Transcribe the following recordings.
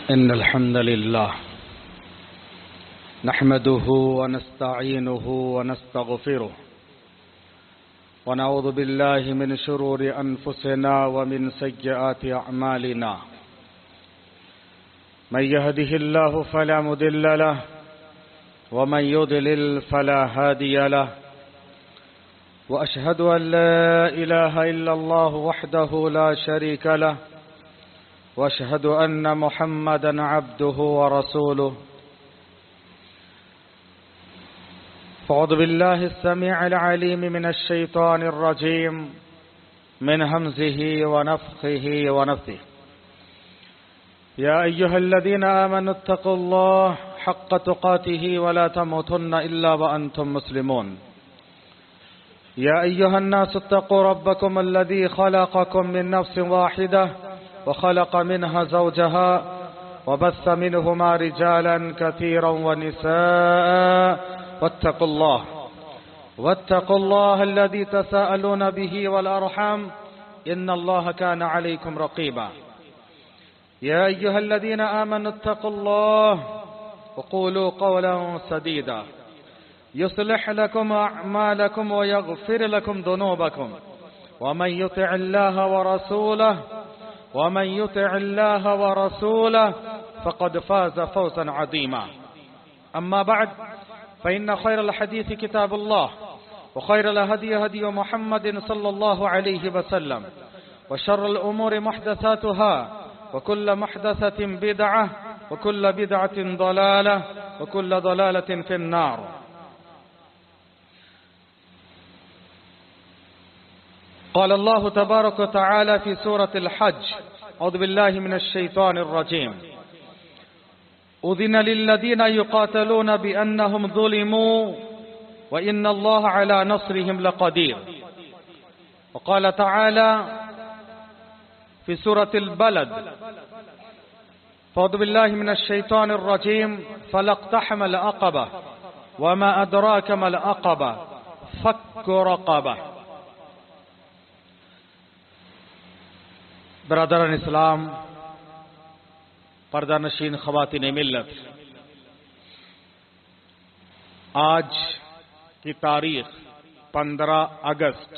إن الحمد لله نحمده ونستعينه ونستغفره ونعوذ بالله من شرور أنفسنا ومن سيئات أعمالنا من يهده الله فلا مضل له ومن يضلل فلا هادي له وأشهد أن لا إله إلا الله وحده لا شريك له وأشهد أن محمدًا عبده ورسوله فأعوذ بالله السميع العليم من الشيطان الرجيم من همزه ونفخه ونفثه يا أيها الذين آمنوا اتقوا الله حق تقاته ولا تموتن إلا وأنتم مسلمون يا أيها الناس اتقوا ربكم الذي خلقكم من نفس واحدة وخلق منها زوجها وبث منهما رجالا كثيرا ونساء واتقوا الله الذي تساءلون به والأرحام إن الله كان عليكم رقيبا يا أيها الذين آمنوا اتقوا الله وقولوا قولا سديدا يصلح لكم أعمالكم ويغفر لكم ذنوبكم ومن يطع الله ورسوله فقد فاز فوزا عظيما أما بعد فإن خير الحديث كتاب الله وخير الهدي هدي محمد صلى الله عليه وسلم وشر الأمور محدثاتها وكل محدثة بدعة وكل بدعة ضلالة وكل ضلالة في النار. قال الله تبارك وتعالى في سورة الحج أعوذ بالله من الشيطان الرجيم أذن للذين يقاتلون بأنهم ظلموا وإن الله على نصرهم لقدير. وقال تعالى في سورة البلد أعوذ بالله من الشيطان الرجيم فلا اقتحم العقبة وما أدراك ما العقبة فك رقبة. برادران اسلام، پردہ نشین خواتین ملت، آج کی تاریخ 15 اگست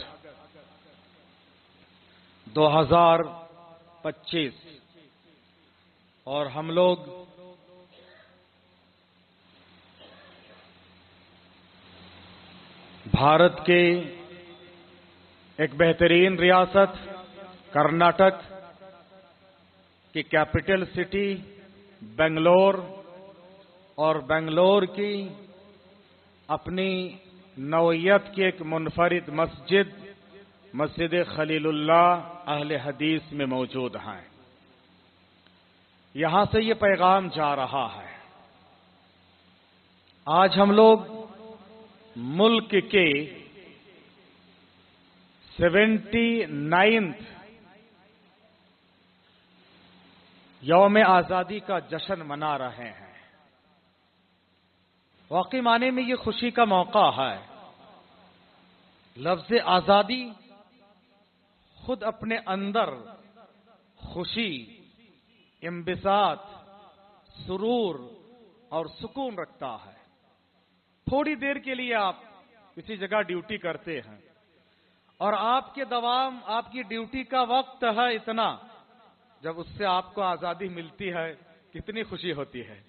2025 اور ہم لوگ بھارت کے ایک بہترین ریاست کرناٹک کی کیپٹل سٹی بنگلور اور بنگلور کی اپنی نوعیت کی ایک منفرد مسجد خلیل اللہ اہل حدیث میں موجود ہیں. یہاں سے یہ پیغام جا رہا ہے. آج ہم لوگ ملک کے 79 یوم آزادی کا جشن منا رہے ہیں. واقعی معنی میں یہ خوشی کا موقع ہے. لفظ آزادی خود اپنے اندر خوشی، انبساط، سرور اور سکون رکھتا ہے. تھوڑی دیر کے لیے آپ کسی جگہ ڈیوٹی کرتے ہیں اور آپ کے دوام، آپ کی ڈیوٹی کا وقت ہے اتنا، جب اس سے آپ کو آزادی ملتی ہے کتنی خوشی ہوتی ہے.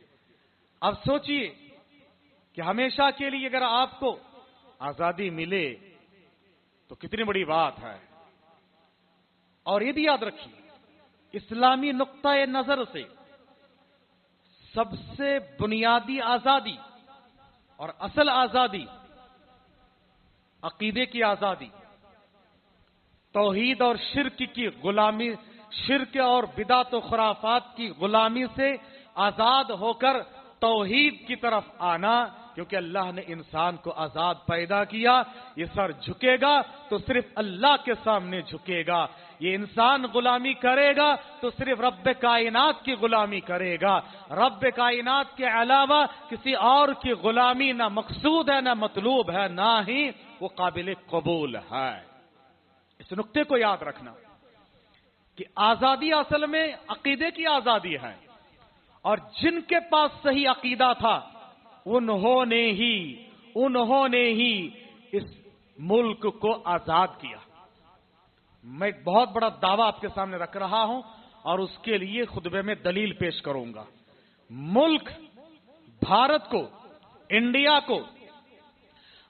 اب سوچئے کہ ہمیشہ کے لیے اگر آپ کو آزادی ملے تو کتنی بڑی بات ہے. اور یہ بھی یاد رکھیے، اسلامی نقطۂ نظر سے سب سے بنیادی آزادی اور اصل آزادی عقیدے کی آزادی، توحید اور شرک اور بدعت و خرافات کی غلامی سے آزاد ہو کر توحید کی طرف آنا. کیونکہ اللہ نے انسان کو آزاد پیدا کیا. یہ سر جھکے گا تو صرف اللہ کے سامنے جھکے گا. یہ انسان غلامی کرے گا تو صرف رب کائنات کی غلامی کرے گا. رب کائنات کے علاوہ کسی اور کی غلامی نہ مقصود ہے، نہ مطلوب ہے، نہ ہی وہ قابل قبول ہے. اس نقطے کو یاد رکھنا کہ آزادی اصل میں عقیدے کی آزادی ہے اور جن کے پاس صحیح عقیدہ تھا انہوں نے ہی اس ملک کو آزاد کیا۔ میں ایک بہت بڑا دعویٰ آپ کے سامنے رکھ رہا ہوں اور اس کے لیے خطبے میں دلیل پیش کروں گا۔ ملک بھارت کو، انڈیا کو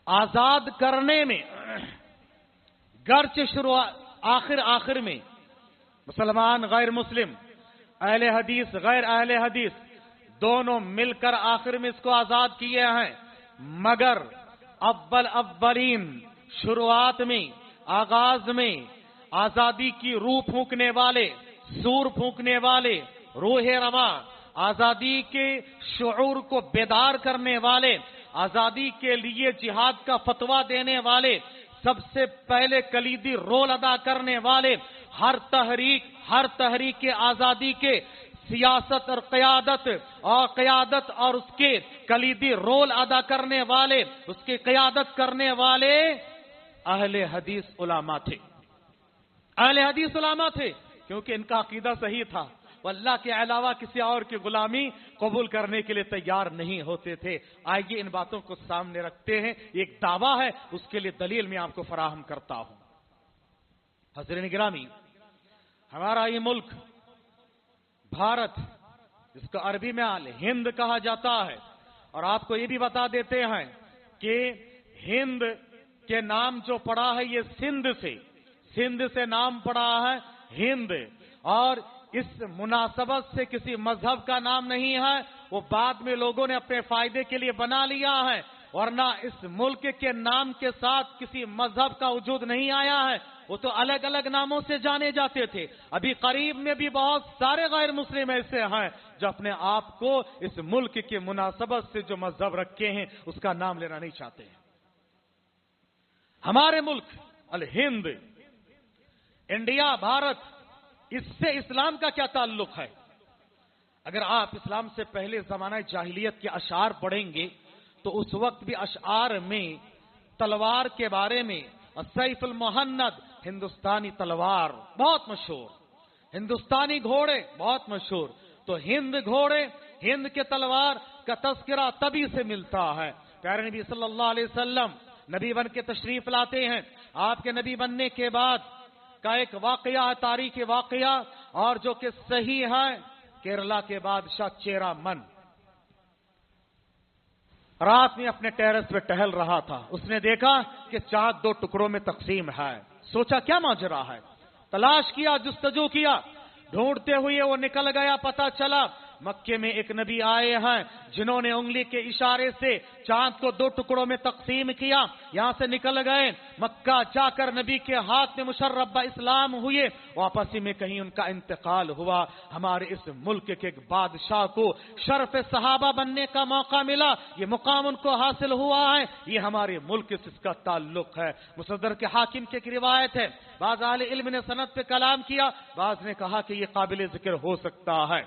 آزاد کرنے میں گرچہ آخر میں مسلمان غیر مسلم، اہل حدیث غیر اہل حدیث دونوں مل کر آخر میں اس کو آزاد کیے ہیں، مگر اولین شروعات میں، آغاز میں آزادی کی روح پھونکنے والے، سور پھونکنے والے، روح رواں، آزادی کے شعور کو بیدار کرنے والے، آزادی کے لیے جہاد کا فتویٰ دینے والے، سب سے پہلے کلیدی رول ادا کرنے والے، ہر تحریک آزادی کے سیاست اور قیادت اور اس کے کلیدی رول ادا کرنے والے، اس کی قیادت کرنے والے اہل حدیث علماء تھے۔ اہل حدیث علماء تھے کیونکہ ان کا عقیدہ صحیح تھا، وہ اللہ کے علاوہ کسی اور کی غلامی قبول کرنے کے لیے تیار نہیں ہوتے تھے۔ آئیے ان باتوں کو سامنے رکھتے ہیں، یہ ایک دعویٰ ہے، اس کے لیے دلیل میں آپ کو فراہم کرتا ہوں۔ حضرین گرامی، ہمارا یہ ملک بھارت، جس کو عربی میں ہند کہا جاتا ہے، اور آپ کو یہ بھی بتا دیتے ہیں کہ ہند کے نام جو پڑا ہے یہ سندھ سے نام پڑا ہے ہند، اور اس مناسبت سے کسی مذہب کا نام نہیں ہے، وہ بعد میں لوگوں نے اپنے فائدے کے لیے بنا لیا ہے، ورنہ اس ملک کے نام کے ساتھ کسی مذہب کا وجود نہیں آیا ہے، وہ تو الگ الگ ناموں سے جانے جاتے تھے۔ ابھی قریب میں بھی بہت سارے غیر مسلم ایسے ہیں جو اپنے آپ کو اس ملک کی مناسبت سے جو مذہب رکھے ہیں اس کا نام لینا نہیں چاہتے ہیں۔ ہمارے ملک الہند، انڈیا، بھارت، اس سے اسلام کا کیا تعلق ہے؟ اگر آپ اسلام سے پہلے زمانہ جاہلیت کے اشعار پڑھیں گے تو اس وقت بھی اشعار میں تلوار کے بارے میں السیف المہند، ہندوستانی تلوار بہت مشہور، ہندوستانی گھوڑے بہت مشہور، تو ہند گھوڑے، ہند کے تلوار کا تذکرہ تبھی سے ملتا ہے۔ پیارے نبی صلی اللہ علیہ وسلم نبی بن کے تشریف لاتے ہیں، آپ کے نبی بننے کے بعد کا ایک واقعہ ہے، تاریخی واقعہ، اور جو کہ صحیح ہے۔ کیرلا کے بادشاہ چیرا من رات میں اپنے ٹیرس پہ ٹہل رہا تھا، اس نے دیکھا کہ چاند 2 ٹکڑوں میں تقسیم ہے، سوچا کیا ماجرا ہے، تلاش کیا، جستجو کیا، ڈھونڈتے ہوئے وہ نکل گیا، پتا چلا مکے میں ایک نبی آئے ہیں جنہوں نے انگلی کے اشارے سے چاند کو 2 ٹکڑوں میں تقسیم کیا، یہاں سے نکل گئے، مکہ جا کر نبی کے ہاتھ میں مشرف اسلام ہوئے، واپسی میں کہیں ان کا انتقال ہوا۔ ہمارے اس ملک کے ایک بادشاہ کو شرف صحابہ بننے کا موقع ملا، یہ مقام ان کو حاصل ہوا ہے، یہ ہمارے ملک سے اس کا تعلق ہے۔ مصدر کے حاکم کی ایک روایت ہے، بعض اہل علم نے سند پہ کلام کیا، بعض نے کہا کہ یہ قابل ذکر ہو سکتا ہے۔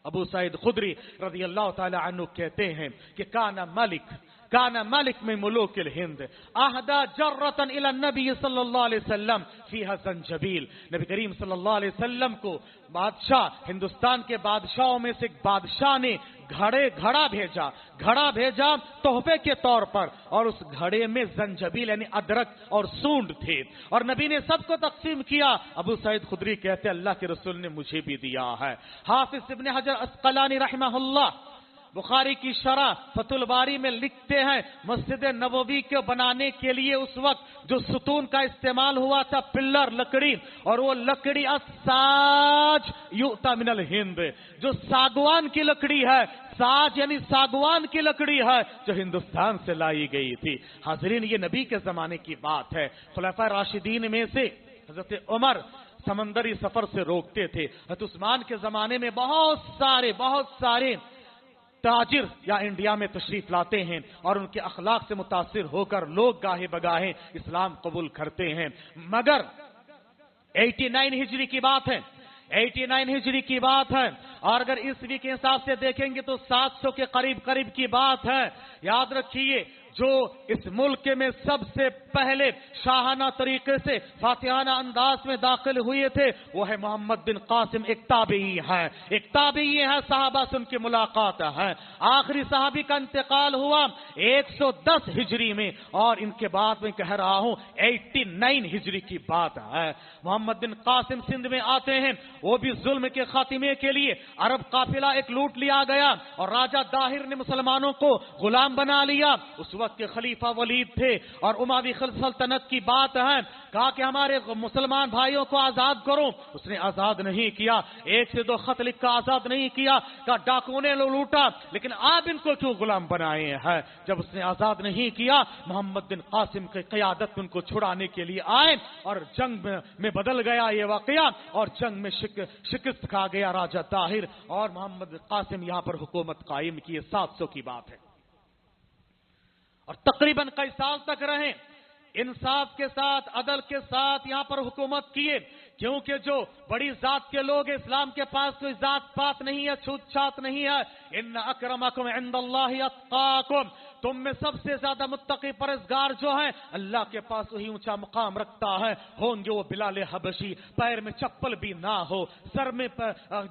ابو سعید خدری رضی اللہ تعالی عنہ کہتے ہیں کہ کان ملک من ملوک الہند اہدى جرة الى النبی صلی اللہ علیہ وسلم فیہا زنجبیل، نبی کریم صلی اللہ علیہ وسلم کو بادشاہ، ہندوستان کے بادشاہوں میں سے ایک بادشاہ نے گھڑا بھیجا تحفے کے طور پر، اور اس گھڑے میں زنجبیل یعنی ادرک اور سونڈ تھے، اور نبی نے سب کو تقسیم کیا۔ ابو سعید خدری کہتے اللہ کے رسول نے مجھے بھی دیا ہے۔ حافظ ابن حجر عسقلانی رحمہ اللہ بخاری کی شرح فتح الباری میں لکھتے ہیں، مسجد نبوی کے بنانے کے لیے اس وقت جو ستون کا استعمال ہوا تھا، پلر لکڑی، اور وہ لکڑی الساج یؤتی من الہند، جو ساگوان کی لکڑی ہے، ساج یعنی ساگوان کی لکڑی ہے جو ہندوستان سے لائی گئی تھی۔ حاضرین، یہ نبی کے زمانے کی بات ہے۔ خلفائے راشدین میں سے حضرت عمر سمندری سفر سے روکتے تھے، حضرت عثمان کے زمانے میں بہت سارے تاجر یا انڈیا میں تشریف لاتے ہیں، اور ان کے اخلاق سے متاثر ہو کر لوگ گاہے بگاہے اسلام قبول کرتے ہیں۔ مگر 89 ہجری کی بات ہے، 89 ہجری کی بات ہے، اور اگر عیسوی کے حساب سے دیکھیں گے تو 700 کے قریب کی بات ہے۔ یاد رکھیے جو اس ملک میں سب سے پہلے شاہانہ طریقے سے فاتحانہ انداز میں داخل ہوئے تھے وہ ہے محمد بن قاسم، ایک تابعی ہے، صحابہ سے ان کی ملاقات ہے۔ آخری صحابی کا انتقال ہوا 110 ہجری میں، اور ان کے بعد میں کہہ رہا ہوں 89 ہجری کی بات ہے۔ محمد بن قاسم سندھ میں آتے ہیں، وہ بھی ظلم کے خاتمے کے لیے عرب قافلہ ایک لوٹ لیا گیا اور راجہ داہر نے مسلمانوں کو غلام بنا لیا۔ اس وقت کے خلیفہ ولید تھے اور اموی سلطنت کی بات ہے، کہا کہ ہمارے مسلمان بھائیوں کو آزاد کرو، اس نے آزاد نہیں کیا، 1 سے 2 خط لکھ کر آزاد نہیں کیا، کہا ڈاکوؤں نے لوٹا لیکن آپ ان کو کیوں غلام بنائے ہیں؟ جب اس نے آزاد نہیں کیا، محمد بن قاسم کی قیادت ان کو چھڑانے کے لیے آئے اور جنگ میں بدل گیا یہ واقعہ، اور جنگ میں شکست کھا گیا راجہ طاہر، اور محمد بن قاسم یہاں پر حکومت قائم کی۔ 700 کی بات ہے، اور تقریباً کئی سال تک رہے، انصاف کے ساتھ عدل کے ساتھ یہاں پر حکومت کیے، کیونکہ جو بڑی ذات کے لوگ اسلام کے پاس کوئی ذات پات نہیں ہے، چھوت چھات نہیں ہے۔ ان اکرمکم عند اللہ اتقاکم، تم میں سب سے زیادہ متقی پرہیزگار جو ہے اللہ کے پاس وہی اونچا مقام رکھتا ہے۔ ہوں گے وہ بلال حبشی، پیر میں چپل بھی نہ ہو، سر میں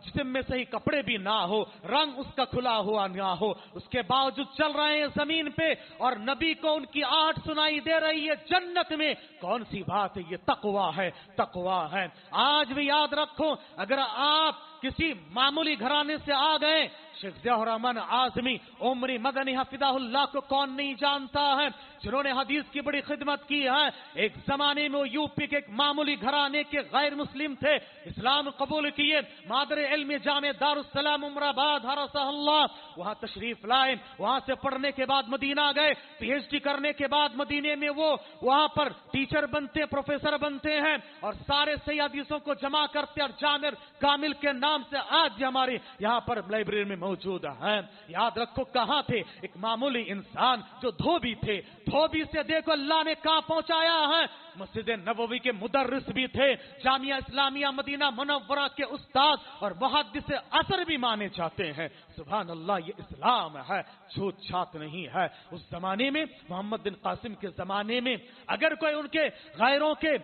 جسم میں صحیح کپڑے بھی نہ ہو، رنگ اس کا کھلا ہوا نہ ہو، اس کے باوجود چل رہے ہیں زمین پہ، اور نبی کو ان کی آہٹ سنائی دے رہی ہے جنت میں۔ کون سی بات ہے یہ؟ تقویٰ ہے، تقویٰ ہے۔ آج بھی یاد رکھو، اگر آپ کسی معمولی گھرانے سے آ گئے، شیخ ضیاء الرحمن اعظمی عمری مدنی حفظہ اللہ کو کون نہیں جانتا ہے، جنہوں نے حدیث کی بڑی خدمت کی ہے۔ ایک زمانے میں وہ یو پی کے ایک معمولی گھرانے کے غیر مسلم تھے، اسلام قبول کیے، مادر علم جامع دارالسلام عمر آباد حرسہ اللہ وہاں تشریف لائے، وہاں سے پڑھنے کے بعد مدینہ گئے، پی ایچ ڈی کرنے کے بعد مدینے میں وہ وہاں پر ٹیچر بنتے، پروفیسر بنتے ہیں، اور سارے صحیح حدیثوں کو جمع کرتے، اور جامع کامل کے نام سے آج بھی ہمارے یہاں پر لائبریری میں موجود ہیں۔ یاد رکھو کہاں تھے؟ ایک معمولی انسان جو دھوبی تھے، دھوبی سے دیکھو اللہ نے کہاں پہنچایا ہے۔ مسجد نبوی کے مدرس بھی تھے، جامعہ اسلامیہ مدینہ منورہ کے استاد اور محدث عصر بھی مانے جاتے ہیں۔ سبحان اللہ، یہ اسلام ہے، چھوت چھات نہیں ہے۔ اس زمانے میں محمد بن قاسم کے زمانے میں اگر کوئی ان کے غیروں کے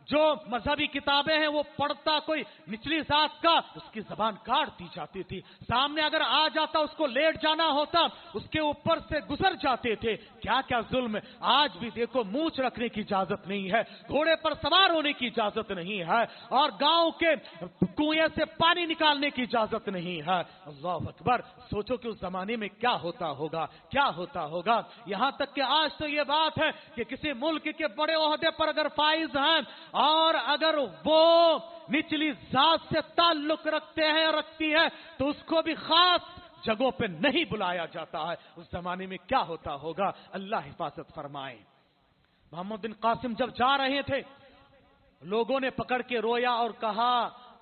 جو مذہبی کتابیں ہیں وہ پڑھتا کوئی نچلی ذات کا، اس کی زبان کاٹ دی جاتی تھی، سامنے اگر آ جاتا اس کو لیٹ جانا ہوتا، اس کے اوپر سے گزر جاتے تھے۔ کیا کیا ظلم! آج بھی دیکھو مونچھ رکھنے کی اجازت نہیں ہے، گھوڑے پر سوار ہونے کی اجازت نہیں ہے، اور گاؤں کے کنویں سے پانی نکالنے کی اجازت نہیں ہے۔ اللہ اکبر! سوچو کہ اس زمانے میں کیا ہوتا ہوگا، کیا ہوتا ہوگا۔ یہاں تک کہ آج تو یہ بات ہے کہ کسی ملک کے بڑے عہدے پر اگر فائز ہیں اور اگر وہ نچلی ذات سے تعلق رکھتے ہیں اور رکھتی ہے تو اس کو بھی خاص جگہوں پہ نہیں بلایا جاتا ہے۔ اس زمانے میں کیا ہوتا ہوگا، اللہ حفاظت فرمائے۔ محمد بن قاسم جب جا رہے تھے، لوگوں نے پکڑ کے رویا اور کہا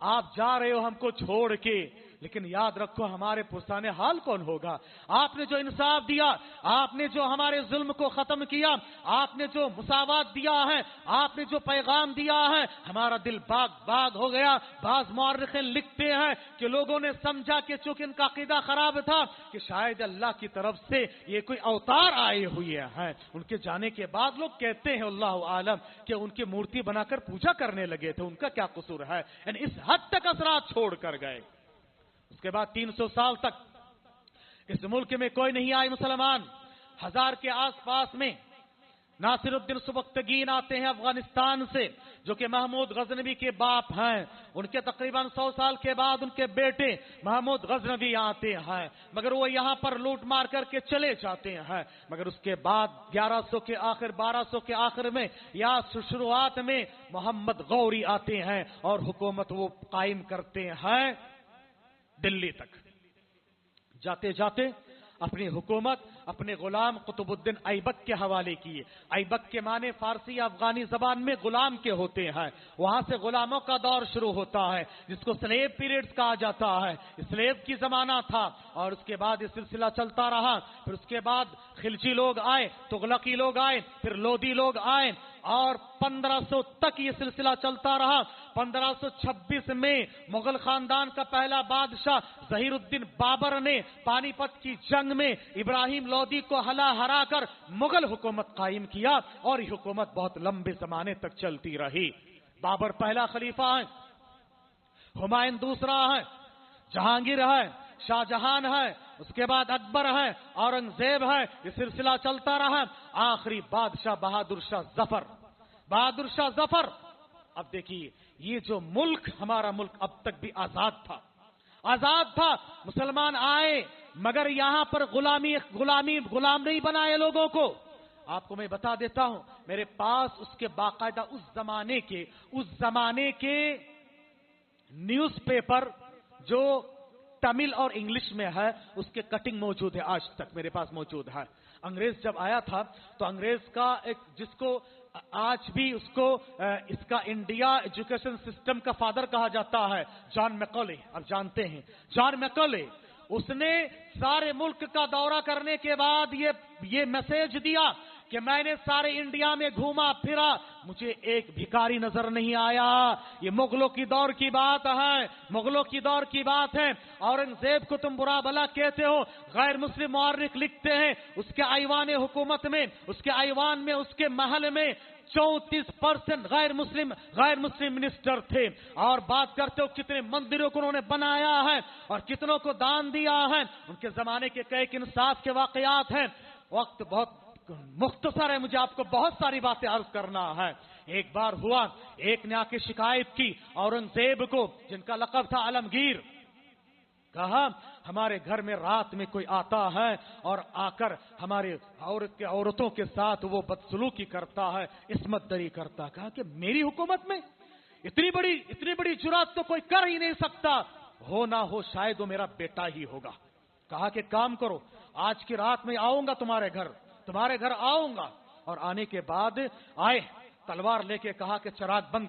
آپ جا رہے ہو ہم کو چھوڑ کے، لیکن یاد رکھو ہمارے پرسانے حال کون ہوگا؟ آپ نے جو انصاف دیا، آپ نے جو ہمارے ظلم کو ختم کیا، آپ نے جو مساوات دیا ہے، آپ نے جو پیغام دیا ہے، ہمارا دل باغ باغ ہو گیا۔ بعض مورخین لکھتے ہیں کہ لوگوں نے سمجھا کہ چونکہ ان کا عقیدہ خراب تھا کہ شاید اللہ کی طرف سے یہ کوئی اوتار آئے ہوئے ہیں۔ ان کے جانے کے بعد لوگ کہتے ہیں اللہ عالم کہ ان کی مورتی بنا کر پوجا کرنے لگے تھے، ان کا کیا قصور ہے؟ یعنی اس حد تک اثرات چھوڑ کر گئے۔ اس کے بعد 300 سال تک اس ملک میں کوئی نہیں آئے مسلمان۔ 1000 کے آس پاس میں ناصر الدین سبکتگین آتے ہیں افغانستان سے، جو کہ محمود غزنوی کے باپ ہیں۔ ان کے تقریباً 100 سال کے بعد ان کے بیٹے محمود غزنوی آتے ہیں، مگر وہ یہاں پر لوٹ مار کر کے چلے جاتے ہیں۔ مگر اس کے بعد 1100 کے آخر 1200 کے آخر میں یا شروعات میں محمد غوری آتے ہیں اور حکومت وہ قائم کرتے ہیں دلی تک۔ جاتے جاتے اپنی حکومت اپنے غلام قطب الدین ایبک کے حوالے کیے۔ ایبک کے معنی فارسی یا افغانی زبان میں غلام کے ہوتے ہیں۔ وہاں سے غلاموں کا دور شروع ہوتا ہے جس کو سلیو پیریڈز کہا جاتا ہے۔ سلیو کی زمانہ تھا اور اس کے بعد یہ سلسلہ چلتا رہا۔ پھر اس کے بعد خلجی لوگ آئے، تغلقی لوگ آئے، پھر لودھی لوگ آئے، اور 1500 تک یہ سلسلہ چلتا رہا۔ 1526 میں مغل خاندان کا پہلا بادشاہ ظہیر الدین بابر نے پانی پت کی جنگ میں ابراہیم لودھی کو ہرا کر مغل حکومت قائم کیا اور یہ حکومت بہت لمبے زمانے تک چلتی رہی. بابر پہلا خلیفہ ہے, ہمایوں دوسرا ہے, جہانگیر ہے, شاہ جہان ہے, اس کے بعد اکبر ہے, اورنگزیب ہے. یہ سلسلہ چلتا رہا. آخری بادشاہ بہادر شاہ ظفر. اب دیکھیے یہ جو ملک, ہمارا ملک اب تک بھی آزاد تھا. مسلمان آئے مگر یہاں پر غلام نہیں بنائے لوگوں کو. آپ کو میں بتا دیتا ہوں, میرے پاس اس کے باقاعدہ اس زمانے کے نیوز پیپر جو تمل اور انگلش میں ہے, اس کے کٹنگ موجود ہے, آج تک میرے پاس موجود ہے. انگریز جب آیا تھا تو انگریز کا ایک, جس کو آج بھی اس کا انڈیا ایجوکیشن سسٹم کا فادر کہا جاتا ہے, جان میکولے. آپ جانتے ہیں جان میکولے. اس نے سارے ملک کا دورہ کرنے کے بعد یہ میسج دیا کہ میں نے سارے انڈیا میں گھوما پھرا, مجھے ایک بھکاری نظر نہیں آیا. یہ مغلوں کی دور کی بات ہے. اورنگزیب کو تم برا بلا کہتے ہو. غیر مسلم مورخ لکھتے ہیں اس کے ایوان حکومت میں, اس کے ایوان میں, اس کے محل میں 34% غیر مسلم منسٹر تھے. اور بات کرتے ہو کتنے مندروں کو انہوں نے بنایا ہے اور کتنوں کو دان دیا ہے. ان کے زمانے کے کئی انصاف کے واقعات ہیں. وقت بہت مختصر ہے, مجھے آپ کو بہت ساری باتیں عرض کرنا ہے. ایک بار ہوا, ایک نے آ کے شکایت کی اورنگزیب کو, جن کا لقب تھا عالمگیر. کہا ہمارے گھر میں رات میں کوئی آتا ہے اور آ کر ہمارے عورتوں کے ساتھ وہ بدسلوکی کرتا ہے, عصمت دری کرتا. کہا کہ میری حکومت میں اتنی بڑی جرات تو کوئی کر ہی نہیں سکتا. ہو نہ ہو شاید وہ میرا بیٹا ہی ہوگا. کہا کہ کام کرو, آج کی رات میں آؤں گا تمہارے گھر آؤں گا. اور آنے کے بعد آئے, تلوار لے کے کہا کہ چراغ بند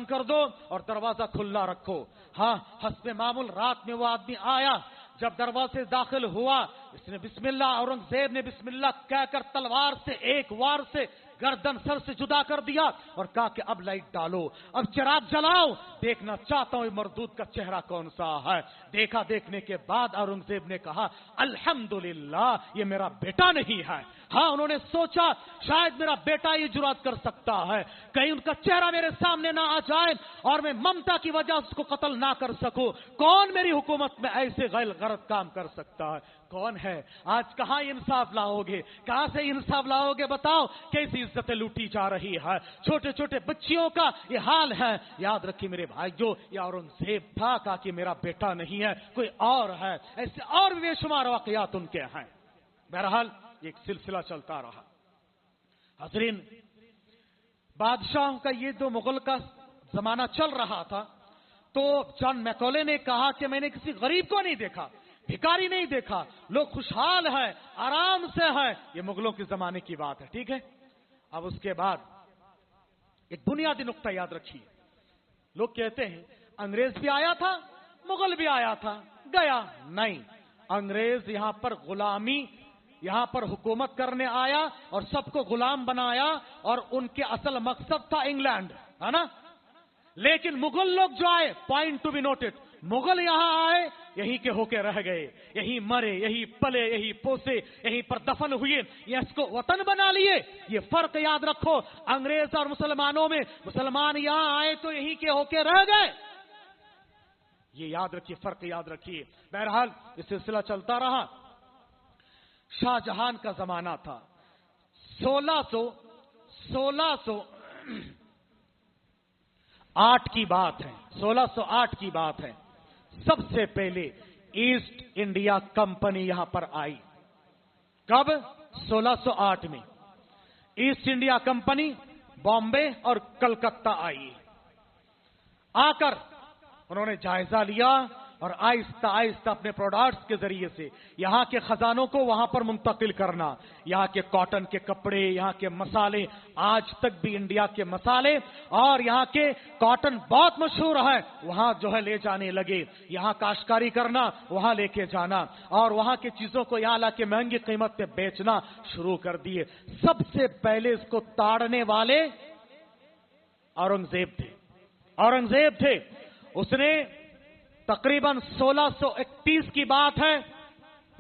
کر دو اور دروازہ کھلا رکھو. ہاں, حسب معمول رات میں وہ آدمی آیا. جب دروازے داخل ہوا, اس نے بسم اللہ, اورنگزیب نے بسم اللہ کہہ کر تلوار سے ایک وار سے گردن سر سے جدا کر دیا اور کہا کہ اب لائٹ ڈالو, اب چراغ جلاؤ, دیکھنا چاہتا ہوں مردود کا چہرہ کون سا ہے. دیکھنے کے بعد اورنگزیب نے کہا الحمدللہ یہ میرا بیٹا نہیں ہے. ہاں, انہوں نے سوچا شاید میرا بیٹا یہ جرات کر سکتا ہے, کہیں ان کا چہرہ میرے سامنے نہ آ جائے اور میں ممتا کی وجہ اس کو قتل نہ کر سکوں. کون میری حکومت میں ایسے غیر غرض کام کر سکتا ہے؟ کون ہے؟ آج کہاں انصاف لاؤ گے؟ کہاں سے انصاف لاؤ گے؟ بتاؤ کیسی عزتیں لوٹی جا رہی ہے. چھوٹے چھوٹے بچیوں کا یہ حال ہے. یاد رکھیے میرے بھائی, جو یہ اورنگزیب تھا کہا کہ میرا بیٹا نہیں ہے, کوئی اور ہے. ایسے اور بھی بے شمار واقعات ان کے ہیں. بہرحال ایک سلسلہ چلتا رہا. حضرین, بادشاہوں کا یہ جو مغل کا زمانہ چل رہا تھا تو جان میکولے نے کہا کہ میں نے کسی غریب کو نہیں دیکھا, بھکاری نہیں دیکھا, لوگ خوشحال ہیں, آرام سے ہیں. یہ مغلوں کے زمانے کی بات ہے, ٹھیک ہے. اب اس کے بعد ایک بنیادی نقطہ یاد رکھیے. لوگ کہتے ہیں انگریز بھی آیا تھا, مغل بھی آیا تھا, گیا. نہیں, انگریز یہاں پر حکومت کرنے آیا اور سب کو غلام بنایا اور ان کے اصل مقصد تھا انگلینڈ, ہے نا. لیکن مغل لوگ جو آئے, point to be noted, Mughal یہاں آئے, یہیں کے ہو کے رہ گئے, یہیں مرے, یہیں پلے, یہیں پوسے, یہیں پر دفن ہوئے, یہ اس کو وطن بنا لیے. یہ فرق یاد رکھو انگریز اور مسلمانوں میں. مسلمان یہاں آئے تو یہیں کے ہو کے رہ گئے. یہ یاد رکھیے, فرق یاد رکھیے. بہرحال یہ سلسلہ چلتا رہا. شاہ جہان کا زمانہ تھا. 1608 کی بات ہے. 1608 کی بات ہے. سب سے پہلے ایسٹ انڈیا کمپنی یہاں پر آئی. کب؟ 1608 میں ایسٹ انڈیا کمپنی بامبے اور کلکتہ آئی. آ کر انہوں نے جائزہ لیا اور آہستہ آہستہ اپنے پروڈکٹس کے ذریعے سے یہاں کے خزانوں کو وہاں پر منتقل کرنا. یہاں کے کاٹن کے کپڑے, یہاں کے مسالے, آج تک بھی انڈیا کے مسالے اور یہاں کے کاٹن بہت مشہور ہے, وہاں جو ہے لے جانے لگے. یہاں کاشتکاری کرنا, وہاں لے کے جانا اور وہاں کی چیزوں کو یہاں لا کے مہنگی قیمت پہ بیچنا شروع کر دیے. سب سے پہلے اس کو تاڑنے والے اورنگزیب تھے. اس نے تقریباً 1631 کی بات ہے,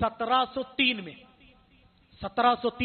1703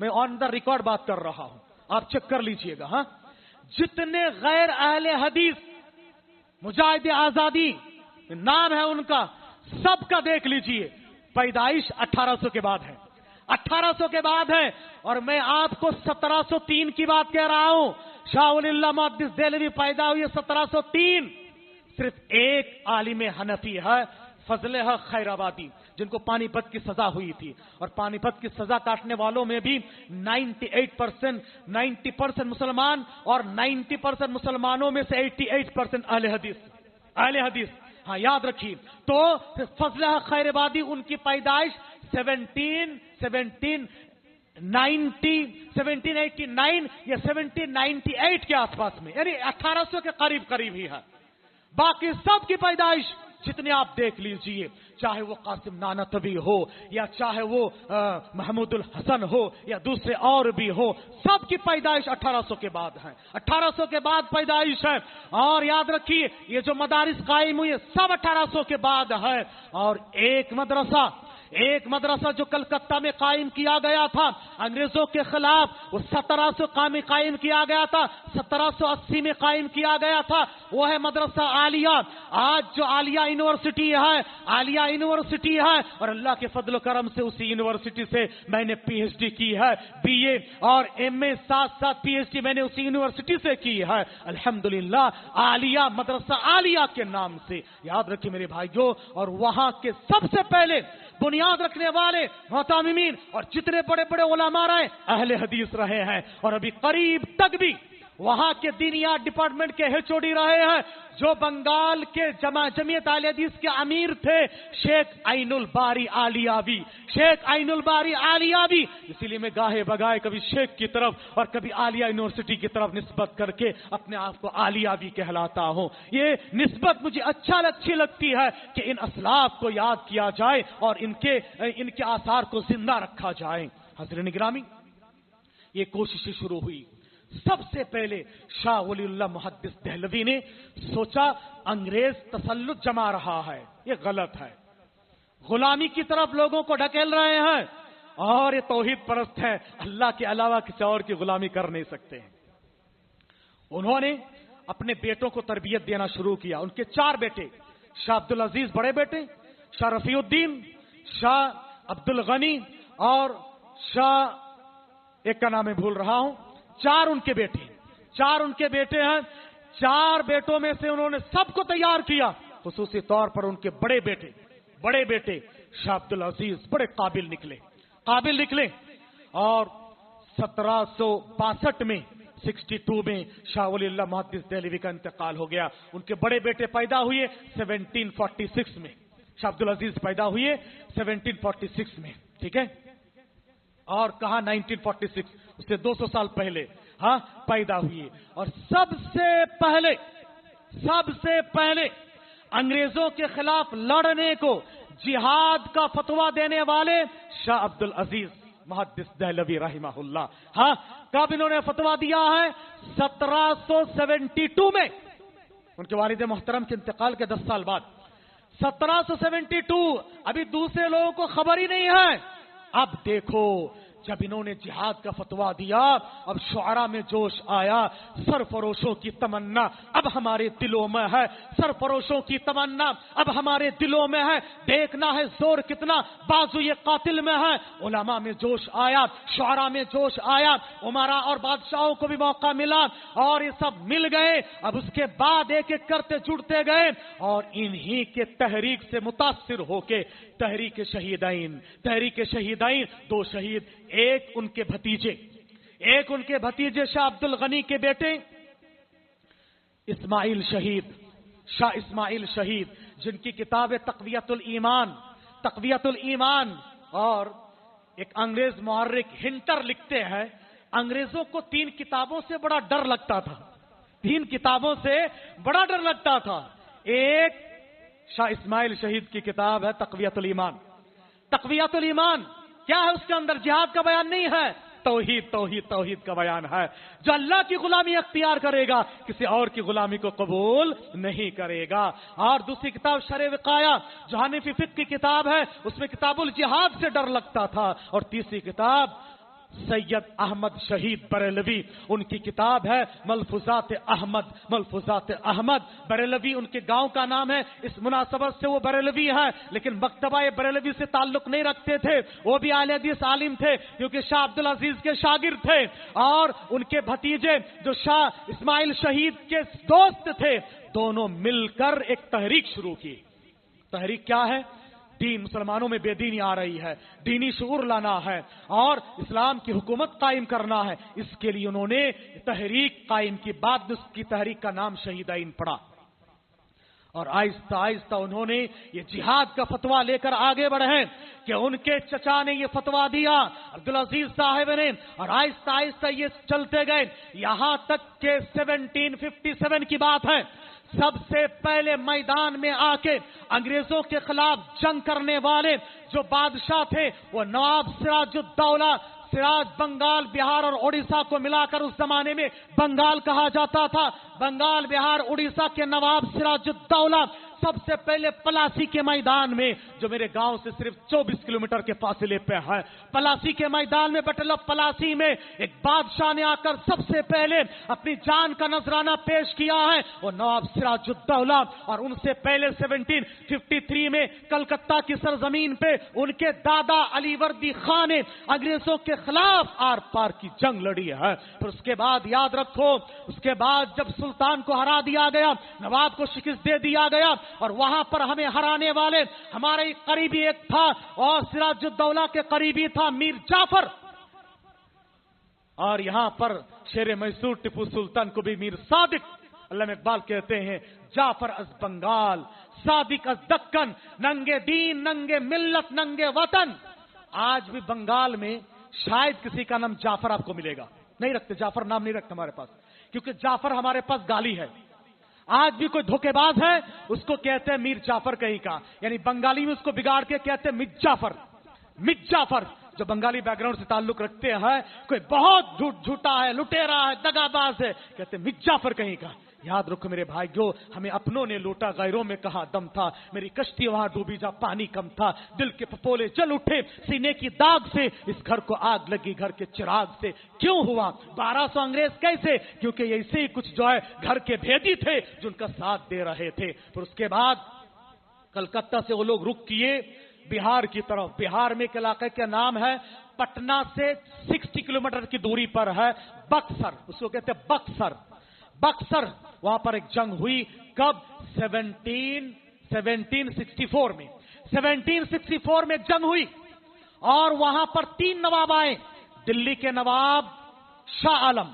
میں آن دا ریکارڈ بات کر رہا ہوں, آپ چیک کر لیجئے گا. ہاں, جتنے غیر اہل حدیث مجاہد آزادی نام ہے ان کا, سب کا دیکھ لیجئے پیدائش 1800 کے بعد ہے, 1800 کے بعد ہے. اور میں آپ کو 1703 کی بات کہہ رہا ہوں. شاہ ولی اللہ محدث دہلوی پیدا ہوئی 1703. صرف ایک عالم حنفی ہے, فضل حق خیر آبادی, جن کو پانی پت کی سزا ہوئی تھی, اور پانی پت کی سزا کاٹنے والوں میں بھی 90% مسلمان, اور 90% مسلمانوں میں سے 88% اہل حدیث. ہاں یاد رکھیے. تو فضل حق خیر آبادی, ان کی پیدائش 1789 یا 1798 کے آس پاس میں, یعنی 1800 کے قریب ہی ہے. باقی سب کی پیدائش جتنے آپ دیکھ لیجئے, چاہے وہ قاسم نانوتوی ہو, یا چاہے وہ محمود الحسن ہو, یا دوسرے اور بھی ہو, سب کی پیدائش 1800 کے بعد ہے. 1800 کے بعد پیدائش ہے. اور یاد رکھیے یہ جو مدارس قائم ہوئی سب 1800 کے بعد ہے. اور ایک مدرسہ جو کلکتہ میں قائم کیا گیا تھا انگریزوں کے خلاف, وہ 1700 میں قائم کیا گیا تھا, 1780 میں قائم کیا گیا تھا, وہ ہے مدرسہ عالیہ. آج جو عالیہ یونیورسٹی ہے, اور اللہ کے فضل و کرم سے اسی یونیورسٹی سے میں نے پی ایچ ڈی کی ہے, بی اے اور ایم اے, ساتھ پی ایچ ڈی میں نے اسی یونیورسٹی سے کی ہے الحمدللہ. عالیہ, مدرسہ عالیہ کے نام سے, یاد رکھیے میرے بھائیوں. اور وہاں کے سب سے پہلے بنیاد رکھنے والے معتممین اور جتنے بڑے بڑے علماء رہے اہل حدیث رہے ہیں, اور ابھی قریب تک بھی وہاں کے دینیات ڈپارٹمنٹ کے ایچ او ڈی رہے ہیں, جو بنگال کے جمعیت اہل حدیث کے امیر تھے شیخ عین الباری عالیابی. اسی لیے میں گاہے بگائے کبھی شیخ کی طرف اور کبھی عالیہ یونیورسٹی کی طرف نسبت کر کے اپنے آپ کو عالیابی کہلاتا ہوں. یہ نسبت مجھے اچھی لگتی ہے کہ ان اسلاف کو یاد کیا جائے اور ان کے آثار کو زندہ رکھا جائے. حضرت گرامی, یہ کوششیں شروع ہوئی. سب سے پہلے شاہ ولی اللہ محدث دہلوی نے سوچا انگریز تسلط جما رہا ہے, یہ غلط ہے, غلامی کی طرف لوگوں کو ڈھکیل رہے ہیں, اور یہ توحید پرست ہے, اللہ کے علاوہ کسی اور کی غلامی کر نہیں سکتے. انہوں نے اپنے بیٹوں کو تربیت دینا شروع کیا. ان کے 4 بیٹے, شاہ عبدالعزیز بڑے بیٹے, شاہ رفیع الدین, شاہ عبدالغنی اور شاہ ایک کا نام میں بھول رہا ہوں. 4 ان کے بیٹے ہیں. 4 بیٹوں میں سے انہوں نے سب کو تیار کیا. خصوصی طور پر ان کے بڑے بیٹے شاہ عبدالعزیز بڑے قابل نکلے. اور 1762 میں 62 میں شاہ ولی اللہ محدث دہلوی کا انتقال ہو گیا. ان کے بڑے بیٹے پیدا ہوئے 1746 میں, شاہ عبدالعزیز پیدا ہوئے 1746 میں, ٹھیک ہے. اور کہاں 1946, اس سے 200 سال پہلے ہاں پیدا ہوئی. اور سب سے پہلے انگریزوں کے خلاف لڑنے کو جہاد کا فتویٰ دینے والے شاہ عبدالعزیز محدث دہلوی رحمہ اللہ. ہاں, کب انہوں نے فتویٰ دیا ہے؟ 1772 میں, ان کے والد محترم کے انتقال کے 10 سال بعد. 1772, ابھی دوسرے لوگوں کو خبر ہی نہیں ہے. اب دیکھو جب انہوں نے جہاد کا فتویٰ دیا, اب شعراء میں جوش آیا. سرفروشوں کی تمنا اب ہمارے دلوں میں ہے, سرفروشوں کی تمنا اب ہمارے دلوں میں ہے. دیکھنا ہے زور کتنا بازو یہ قاتل میں ہے. علماء میں جوش آیا, شعراء میں جوش آیا, عمراء اور بادشاہوں کو بھی موقع ملا, اور یہ سب مل گئے. اب اس کے بعد ایک ایک کرتے جڑتے گئے, اور انہی کے تحریک سے متاثر ہو کے تحریک شہیدین 2 شہید, ایک ان کے بھتیجے شاہ عبدالغنی کے بیٹے شاہ اسماعیل شہید, جن کی کتاب تقویت الایمان, اور ایک انگریز محرک ہنٹر لکھتے ہیں انگریزوں کو 3 کتابوں سے بڑا ڈر لگتا تھا. ایک شاہ اسماعیل شہید کی کتاب ہے تقویت الایمان. کیا ہے اس کے اندر؟ جہاد کا بیان نہیں ہے, توحید کا بیان ہے. جو اللہ کی غلامی اختیار کرے گا کسی اور کی غلامی کو قبول نہیں کرے گا. اور دوسری کتاب شرع وقایہ جو حنفی فقہ کی کتاب ہے, اس میں کتاب الجہاد سے ڈر لگتا تھا. اور تیسری کتاب سید احمد شہید بریلوی، ان کی کتاب ہے ملفوظات احمد بریلوی ان کے گاؤں کا نام ہے، اس مناسبت سے وہ بریلوی ہے، لیکن مکتبہ بریلوی سے تعلق نہیں رکھتے تھے، وہ بھی اہل حدیث عالم تھے کیونکہ شاہ عبد العزیز کے شاگرد تھے، اور ان کے بھتیجے جو شاہ اسماعیل شہید کے دوست تھے، دونوں مل کر ایک تحریک شروع کی۔ تحریک کیا ہے؟ دین، مسلمانوں میں بے دینی آ رہی ہے، دینی شعور لانا ہے اور اسلام کی حکومت قائم کرنا ہے، اس کے لیے انہوں نے تحریک قائم کی۔ بعد اس کی تحریک کا نام شہیدین پڑا، اور آہستہ آہستہ انہوں نے یہ جہاد کا فتویٰ لے کر آگے بڑھے کہ ان کے چچا نے یہ فتویٰ دیا عبدالعزیز صاحب نے، اور آہستہ آہستہ یہ چلتے گئے یہاں تک کہ 1757 کی بات ہے، سب سے پہلے میدان میں آ کے انگریزوں کے خلاف جنگ کرنے والے جو بادشاہ تھے وہ نواب سراج الدولہ، سراج بنگال، بہار اور اڑیسہ کو ملا کر اس زمانے میں بنگال کہا جاتا تھا، بنگال، بہار، اڑیسہ کے نواب سراج الدولہ سب سے پہلے پلاسی کے میدان میں، جو میرے گاؤں سے صرف 24 کلومیٹر کے فاصلے پہ ہے، پلاسی کے میدان میں، بیٹل آف پلاسی میں ایک بادشاہ نے آ کر سب سے پہلے اپنی جان کا نذرانہ پیش کیا ہے، وہ نواب سراج الدولہ، اور ان سے پہلے 1753 میں کلکتہ کی سرزمین پہ ان کے دادا علی وردی خان نے انگریزوں کے خلاف آر پار کی جنگ لڑی ہے۔ پھر اس کے بعد یاد رکھو، اس کے بعد جب سلطان کو ہرا دیا گیا، نواب کو شکست دے دیا گیا، اور وہاں پر ہمیں ہرانے والے ہمارے قریبی ایک تھا، اور سراج الدولہ کے قریبی تھا میر جعفر، اور یہاں پر شیر میسور ٹیپو سلطان کو بھی میر صادق، علامہ اقبال کہتے ہیں جعفر از بنگال، صادق از دکن، ننگے دین، ننگے ملت، ننگے وطن۔ آج بھی بنگال میں شاید کسی کا نام جعفر آپ کو ملے گا، نہیں رکھتے، جعفر نام نہیں رکھتے ہمارے پاس، کیونکہ جعفر ہمارے پاس گالی ہے۔ آج بھی کوئی دھوکے باز ہے اس کو کہتے ہیں میر جعفر کہیں کا، یعنی بنگالی میں اس کو بگاڑ کے کہتے ہیں مت جعفر، جو بنگالی بیک گراؤنڈ سے تعلق رکھتے ہیں، کوئی بہت جھوٹا ہے، لٹیرا ہے، دگا باز ہے، کہتے ہیں مت جعفر کہیں کا۔ یاد رکھو میرے بھائیو، ہمیں اپنوں نے لوٹا، غیروں میں کہاں دم تھا، میری کشتی وہاں ڈوبی جا پانی کم تھا، دل کے پپولے جل اٹھے سینے کی داغ سے، اس گھر کو آگ لگی گھر کے چراغ سے، کیوں ہوا 1200 انگریز کیسے؟ کیونکہ ایسے ہی کچھ جو ہے گھر کے بھیدی تھے جو ان کا ساتھ دے رہے تھے۔ پھر اس کے بعد کلکتہ سے وہ لوگ رخ کیے بہار کی طرف، بہار میں ایک علاقے کا نام ہے پٹنہ سے 60 کلومیٹر کی دوری پر ہے بکسر، اس کو کہتے ہیں بکسر، وہاں پر ایک جنگ ہوئی، کب؟ 1764 میں 1764 میں جنگ ہوئی، اور وہاں پر 3 نواب آئے، دلی کے نواب شاہ عالم،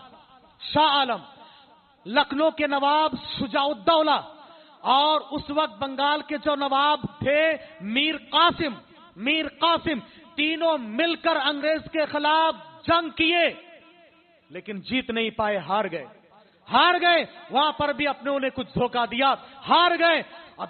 لکھنؤ کے نواب شجاع الدولہ، اور اس وقت بنگال کے جو نواب تھے میر قاسم، تینوں مل کر انگریز کے خلاف جنگ کیے، لیکن جیت نہیں پائے، ہار گئے، وہاں پر بھی اپنے نے کچھ دھوکہ دیا، ہار گئے۔ اب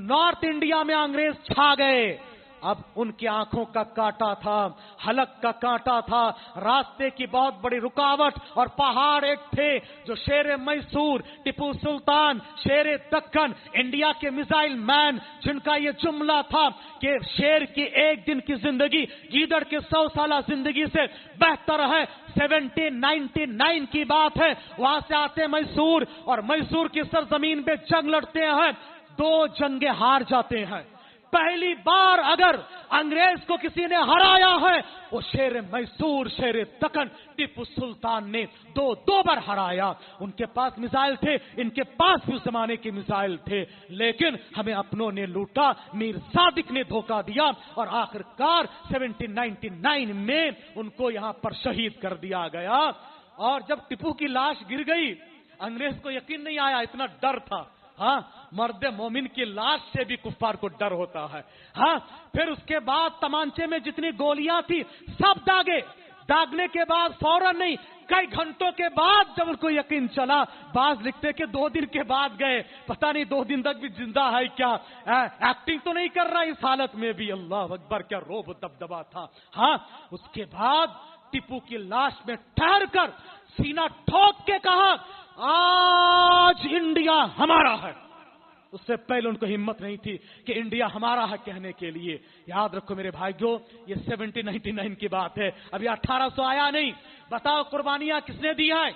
نارتھ انڈیا میں انگریز چھا گئے، اب ان کی آنکھوں کا کانٹا تھا، حلق کا کانٹا تھا، راستے کی بہت بڑی رکاوٹ، اور پہاڑ ایک تھے جو شیر میسور، ٹیپو سلطان، شیر دکن، انڈیا کے میزائل مین، جن کا یہ جملہ تھا کہ شیر کی ایک دن کی زندگی گیدڑ کے 100 سالہ زندگی سے بہتر ہے۔ 1799 کی بات ہے، وہاں سے آتے میسور، اور میسور کی سرزمین پہ جنگ لڑتے ہیں، 2 جنگیں ہار جاتے ہیں۔ پہلی بار اگر انگریز کو کسی نے ہرایا ہے وہ شیر میسور، شیر دکن ٹیپو سلطان نے 2 بار ہرایا۔ ان کے پاس میزائل تھے، ان کے پاس بھی اس زمانے کے میزائل تھے، لیکن ہمیں اپنوں نے لوٹا، میر صادق نے دھوکہ دیا، اور آخر کار 1799 میں ان کو یہاں پر شہید کر دیا گیا۔ اور جب ٹیپو کی لاش گر گئی، انگریز کو یقین نہیں آیا، اتنا ڈر تھا۔ ہاں، مرد مومن کی لاش سے بھی کفار کو ڈر ہوتا ہے۔ ہاں، پھر اس کے بعد تمانچے میں جتنی گولیاں تھی سب داغنے کے بعد فوراً نہیں، کئی گھنٹوں کے بعد جب ان کو یقین چلا، بعض لکھتے کہ 2 دن کے بعد گئے، پتہ نہیں 2 دن تک بھی زندہ ہے کیا، ایکٹنگ تو نہیں کر رہا اس حالت میں بھی، اللہ اکبر، کیا روب و دبدبا تھا۔ ہاں، اس کے بعد ٹیپو کی لاش میں ٹھہر کر سینہ ٹھوک کے کہا، آج انڈیا ہمارا ہے، اس سے پہلے ان کو ہمت نہیں تھی کہ انڈیا ہمارا ہے کہنے کے لیے. یاد رکھو میرے بھائیو، یہ 1799 کی بات ہے، ابھی 1800 آیا نہیں. بتاؤ قربانیاں کس نے دی ہیں؟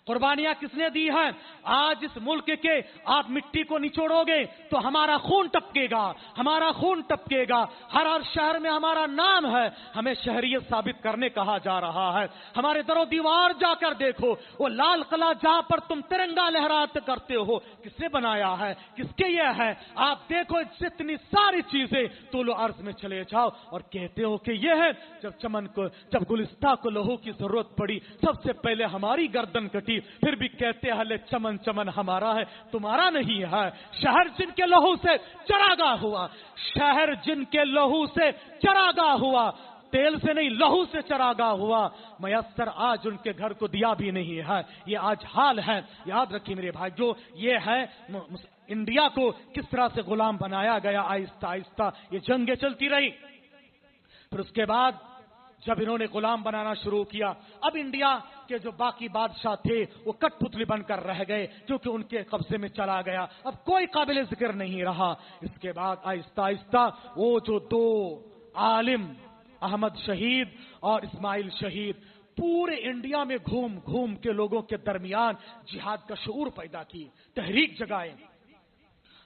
قربانیاں کس نے دی ہیں؟ آج اس ملک کے آپ مٹی کو نچوڑو گے تو ہمارا خون ٹپکے گا، ہمارا خون ٹپکے گا. ہر شہر میں ہمارا نام ہے. ہمیں شہریت ثابت کرنے کہا جا رہا ہے. ہمارے در و دیوار جا کر دیکھو، وہ لال قلعہ جہاں پر تم ترنگا لہراتے کرتے ہو، کس نے بنایا ہے؟ کس کے یہ ہے؟ آپ دیکھو جتنی ساری چیزیں طول و عرض میں چلے جاؤ اور کہتے ہو کہ یہ ہے. جب گلستہ کو لہو کی ضرورت پڑی سب سے پہلے ہماری گردن کٹی، پھر بھی کہتے ہیں چمن چمن ہمارا ہے تمہارا نہیں ہے. شہر جن کے لہو سے چراگاہ ہوا، شہر جن کے لہو سے چراگاہ ہوا، تیل سے نہیں لہو سے چراگاہ ہوا، میسر آج ان کے گھر کو دیا بھی نہیں ہے. یہ آج حال ہے. یاد رکھیے میرے بھائیو، یہ ہے انڈیا کو کس طرح سے غلام بنایا گیا. آہستہ آہستہ یہ جنگیں چلتی رہی. پھر اس کے بعد جب انہوں نے غلام بنانا شروع کیا، اب انڈیا کے جو باقی بادشاہ تھے وہ کٹ پتلی بن کر رہ گئے کیونکہ ان کے قبضے میں چلا گیا. اب کوئی قابل ذکر نہیں رہا. اس کے بعد آہستہ آہستہ وہ جو دو عالم احمد شہید اور اسماعیل شہید پورے انڈیا میں گھوم گھوم کے لوگوں کے درمیان جہاد کا شعور پیدا کی، تحریک جگائے.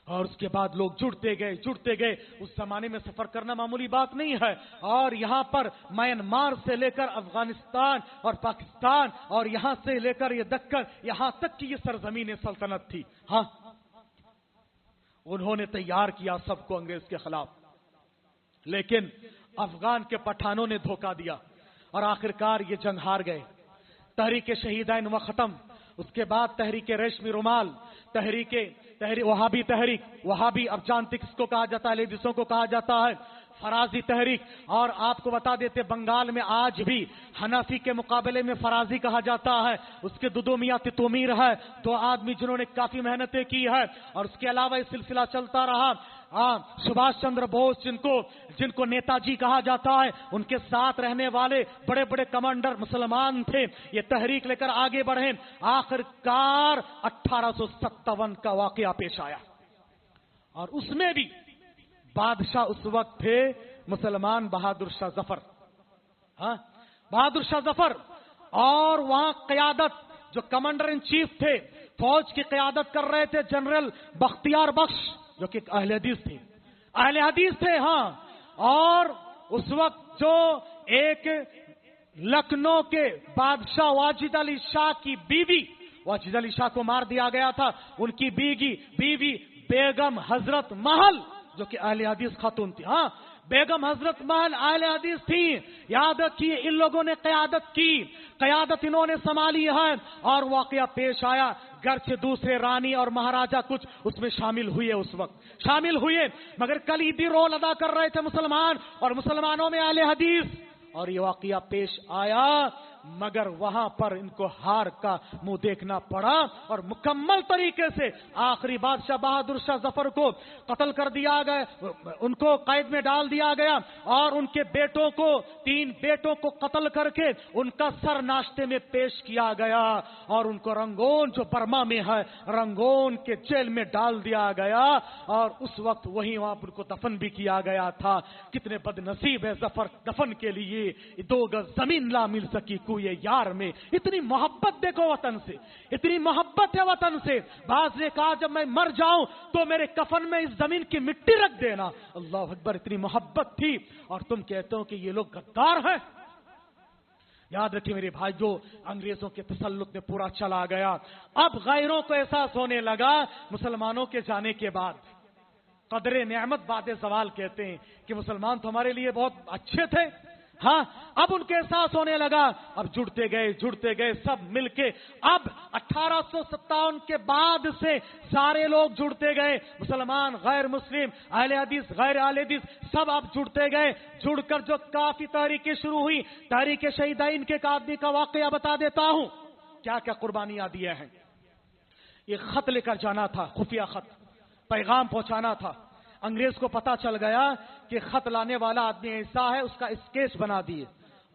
اور اس کے بعد لوگ جڑتے گئے. اس زمانے میں سفر کرنا معمولی بات نہیں ہے. اور یہاں پر میانمار سے لے کر افغانستان اور پاکستان اور یہاں سے لے کر یہ دکن، یہاں تک کہ یہ سرزمین سلطنت تھی. ہاں، انہوں نے تیار کیا سب کو انگریز کے خلاف، لیکن افغان کے پٹھانوں نے دھوکہ دیا اور آخرکار یہ جنگ ہار گئے. تحریک شہیدین و ختم. اس کے بعد تحریک ریشمی رومال، تحریک وہابی تحریک، وہابی اب جانتے کس کو کہا جاتا ہے؟ لیڈیسوں کو کہا جاتا ہے. فرازی تحریک. اور آپ کو بتا دیتے بنگال میں آج بھی حنفی کے مقابلے میں فرازی کہا جاتا ہے. اس کے دو میاں تتومیر ہے، دو آدمی جنہوں نے کافی محنتیں کی ہے. اور اس کے علاوہ یہ سلسلہ چلتا رہا. سبھاش چندر بوس جن کو نیتا جی کہا جاتا ہے، ان کے ساتھ رہنے والے بڑے بڑے کمانڈر مسلمان تھے. یہ تحریک لے کر آگے بڑھے. آخرکار 1857 کا واقعہ پیش آیا اور اس میں بھی بادشاہ اس وقت تھے مسلمان بہادر شاہ ظفر. ہاں، بہادر شاہ ظفر. اور وہاں قیادت جو کمانڈر ان چیف تھے، فوج کی قیادت کر رہے تھے جنرل بختیار بخش، جو کہ اہل حدیث تھے. ہاں، اور اس وقت جو ایک لکھنؤ کے بادشاہ واجد علی شاہ کی بیوی، واجد علی شاہ کو مار دیا گیا تھا، ان کی بیوی بیگم حضرت محل جو کہ اہل حدیث خاتون تھی. ہاں، بیگم حضرت محل اہل حدیث تھی. یاد رکھیے ان لوگوں نے قیادت انہوں نے سنبھالی ہے. اور واقعہ پیش آیا، گرچہ دوسرے رانی اور مہاراجا کچھ اس میں شامل ہوئے مگر کلیدی رول ادا کر رہے تھے مسلمان، اور مسلمانوں میں اہل حدیث. اور یہ واقعہ پیش آیا مگر وہاں پر ان کو ہار کا منہ دیکھنا پڑا اور مکمل طریقے سے آخری بادشاہ بہادر شاہ ظفر کو قتل کر دیا گیا، ان کو قید میں ڈال دیا گیا اور ان کے بیٹوں کو 3 بیٹوں کو قتل کر کے ان کا سر ناشتے میں پیش کیا گیا اور ان کو رنگون جو برما میں ہے رنگون کے جیل میں ڈال دیا گیا اور اس وقت وہاں پر ان کو دفن بھی کیا گیا تھا. کتنے بد نصیب ہے ظفر دفن کے لیے 2 گز زمین لا مل سکی کوئی یار میں. اتنی محبت دیکھو وطن سے، اتنی محبت ہے وطن سے. بعض نے کہا جب میں مر جاؤں تو میرے کفن میں اس زمین کی مٹی رکھ دینا. اللہ اکبر، اتنی محبت تھی. اور تم کہتے ہو کہ یہ لوگ غدار ہیں. یاد رکھیں میرے بھائی، جو انگریزوں کے تسلط میں پورا چلا گیا. اب غیروں کو احساس ہونے لگا مسلمانوں کے جانے کے بعد. قدر نعمت بعد زوال کہتے ہیں کہ مسلمان تو ہمارے لیے بہت اچھے تھے. ہاں، اب ان کے احساس ہونے لگا. اب جڑتے گئے سب مل کے. اب 1857 کے بعد سے سارے لوگ جڑتے گئے، مسلمان، غیر مسلم، اہل حدیث، غیر اہل حدیث، سب اب جڑتے گئے. جڑ کر جو کافی تحریکیں شروع ہوئی. تحریک شہیدین کے ایک آدمی کا واقعہ بتا دیتا ہوں، کیا کیا قربانیاں دیے ہیں. یہ خط لے کر جانا تھا، خفیہ خط، پیغام پہنچانا تھا. انگریز کو پتا چل گیا کہ خط لانے والا آدمی ایسا ہے، اس کا اسکیچ بنا دیے.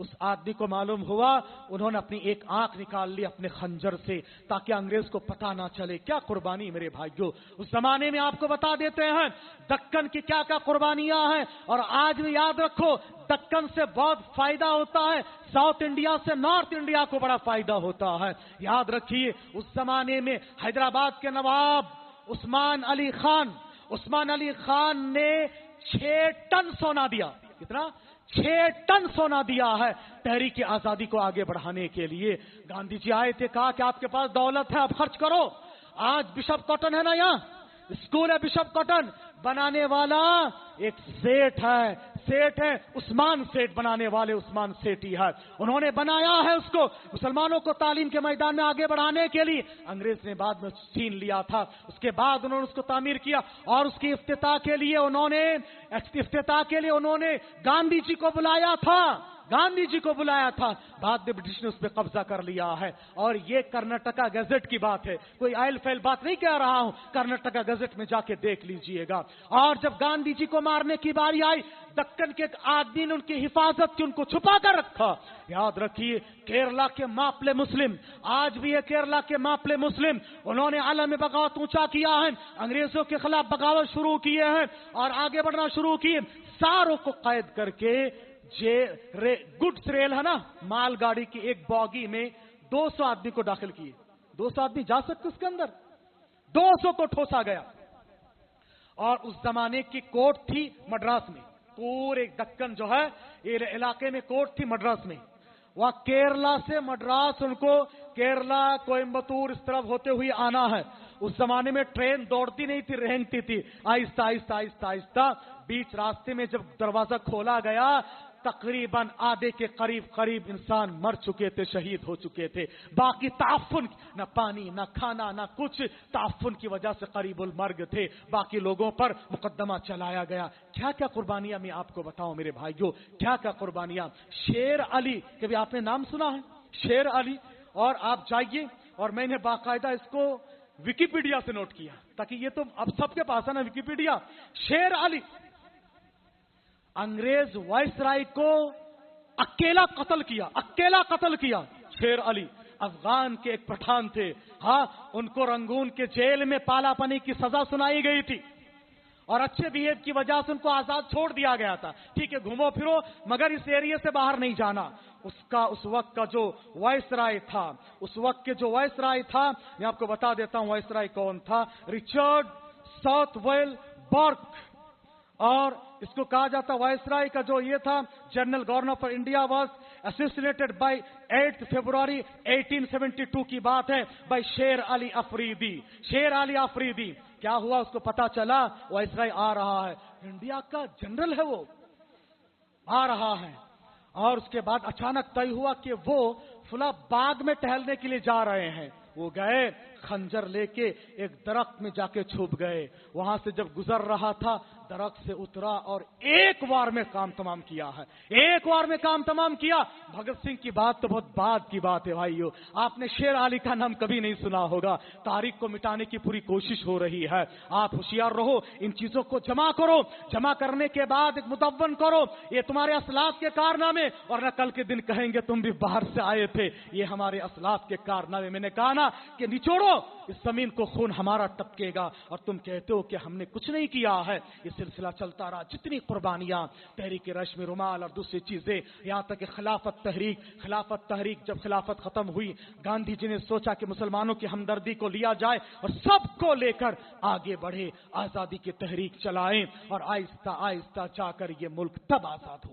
اس آدمی کو معلوم ہوا انہوں نے اپنی ایک آنکھ نکال لی اپنے خنجر سے تاکہ انگریز کو پتہ نہ چلے. کیا قربانی میرے بھائیوں, اس زمانے میں آپ کو بتا دیتے ہیں دکن کی کیا کیا قربانیاں ہیں. اور آج بھی یاد رکھو دکن سے بہت فائدہ ہوتا ہے, ساؤتھ انڈیا سے نارتھ انڈیا کو بڑا فائدہ ہوتا ہے. یاد رکھیے اس زمانے میں حیدرآباد کے نواب عثمان علی خان نے 6 ٹن سونا دیا. کتنا؟ 6 ٹن سونا دیا ہے تحریک آزادی کو آگے بڑھانے کے لیے. گاندھی جی آئے تھے, کہا کہ آپ کے پاس دولت ہے آپ خرچ کرو. آج بشپ کاٹن ہے نا, یہاں اسکول ہے بشپ کاٹن, بنانے والا ایک سیٹ ہے عثمان سیٹ, بنانے والے عثمان سیٹ ہی ہے. انہوں نے بنایا ہے اس کو مسلمانوں کو تعلیم کے میدان میں آگے بڑھانے کے لیے. انگریز نے بعد میں چھین لیا تھا, اس کے بعد انہوں نے اس کو تعمیر کیا اور اس کی افتتاح کے لیے انہوں نے گاندھی جی کو بلایا تھا. بعد میں برٹش نے اس پہ قبضہ کر لیا ہے. اور یہ کرناٹکا گزٹ کی بات ہے, کوئی آئل فیل بات نہیں کہہ رہا ہوں, کرناٹکا گزٹ میں جا کے دیکھ لیجئے گا. اور جب گاندھی جی کو مارنے کی باری آئی, دکن کے ایک آدمی نے ان کی حفاظت کی, ان کو چھپا کر رکھا. یاد رکھیے کیرلا کے ماپلے مسلم, آج بھی ہے کیرلا کے ماپلے مسلم, انہوں نے عالم بغاوت اونچا کیا ہے, انگریزوں کے خلاف بغاوت شروع کیے ہیں اور آگے بڑھنا شروع کیے. ساروں کو قید کر کے گڈس ریل ہے نا, مال گاڑی کی ایک باگی میں 200 آدمی کو داخل کیے. 200 آدمی جا سکتے اس کے اندر, 200 کو ٹھوسا گیا. اور اس زمانے کی کوٹ تھی مدراس میں, پورے دکن جو ہے یہ علاقے میں کوٹ تھی مدراس میں. وہاں کیرلا سے مدراس ان کو کیرلا کوئمبتور اس طرف ہوتے ہوئے آنا ہے. اس زمانے میں ٹرین دوڑتی نہیں تھی, رہنگتی تھی, آہستہ آہستہ آہستہ آہستہ. بیچ راستے میں جب دروازہ کھولا گیا تقریباً آدھے کے قریب انسان مر چکے تھے, شہید ہو چکے تھے. باقی تعفن, نہ پانی نہ کھانا نہ کچھ, تعفن کی وجہ سے قریب المرگ تھے. باقی لوگوں پر مقدمہ چلایا گیا. کیا کیا قربانیاں میں آپ کو بتاؤں میرے بھائیوں, کیا کیا قربانیاں. شیر علی, کبھی آپ نے نام سنا ہے شیر علی؟ اور آپ جائیے, اور میں نے باقاعدہ اس کو وکیپیڈیا سے نوٹ کیا تاکہ یہ تو اب سب کے پاس ہے نا وکیپیڈیا. شیر علی انگریز وائسرائے کو اکیلا قتل کیا. شیر علی افغان کے ایک پٹھان تھے, ہاں, ان کو رنگون کے جیل میں پالا پنی کی سزا سنائی گئی تھی اور اچھے بیہیو کی وجہ سے ان کو آزاد چھوڑ دیا گیا تھا. ٹھیک ہے, گھومو پھرو مگر اس ایریا سے باہر نہیں جانا. اس وقت کا جو وائسرائے تھا, میں آپ کو بتا دیتا ہوں وائسرائے کون تھا. رچرڈ ساؤتھ ویل بارک. اور اس کو کہا جاتا وائسرائے کا جو یہ تھا, general governor of India was assassinated by 8 فروری 1872 کی بات ہے, بائی شیر علی افریدی. کیا ہوا, اس کو پتا چلا وائسرائے آ رہا ہے, انڈیا کا جنرل ہے وہ, آ رہا ہے. اور اس کے بعد اچانک طے ہوا کہ وہ فلاں باغ میں ٹہلنے کے لیے جا رہے ہیں. وہ گئے خنجر لے کے ایک درخت میں جا کے چھپ گئے. وہاں سے جب گزر رہا تھا درخت سے اترا اور ایک وار میں کام تمام کیا. بھگت سنگھ کی بات تو بہت بعد کی بات ہے بھائیو, آپ نے شیر علی کا نام کبھی نہیں سنا ہوگا. تاریخ کو مٹانے کی پوری کوشش ہو رہی ہے. آپ ہوشیار رہو, ان چیزوں کو جمع کرو, جمع کرنے کے بعد ایک مدون کرو. یہ تمہارے اسلاف کے کارنامے, اور نہ کل کے دن کہیں گے تم بھی باہر سے آئے تھے. یہ ہمارے اسلاف کے کارنامے. میں نے کہا نا کہ نچوڑو اس زمین کو, خون ہمارا ٹپکے گا. اور تم کہتے ہو کہ ہم نے کچھ نہیں کیا ہے. یہ سلسلہ چلتا رہا, جتنی قربانیاں, تحریک ریشمی رومال اور دوسری چیزیں, یہاں تک کہ خلافت تحریک جب خلافت ختم ہوئی, گاندھی جی نے سوچا کہ مسلمانوں کی ہمدردی کو لیا جائے اور سب کو لے کر آگے بڑھے, آزادی کی تحریک چلائیں. اور آہستہ آہستہ جا کر یہ ملک تب آزاد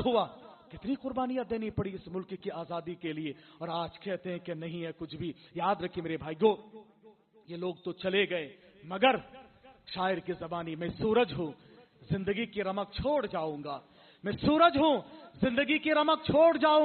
ہوا. کتنی قربانیاں دینی پڑی اس ملک کی آزادی کے لیے. اور آج کہتے ہیں کہ نہیں ہے کچھ بھی. یاد رکھیے میرے بھائیو, یہ لوگ تو چلے گئے, مگر شاعر کی زبانی, میں سورج ہوں زندگی کی رمق چھوڑ جاؤں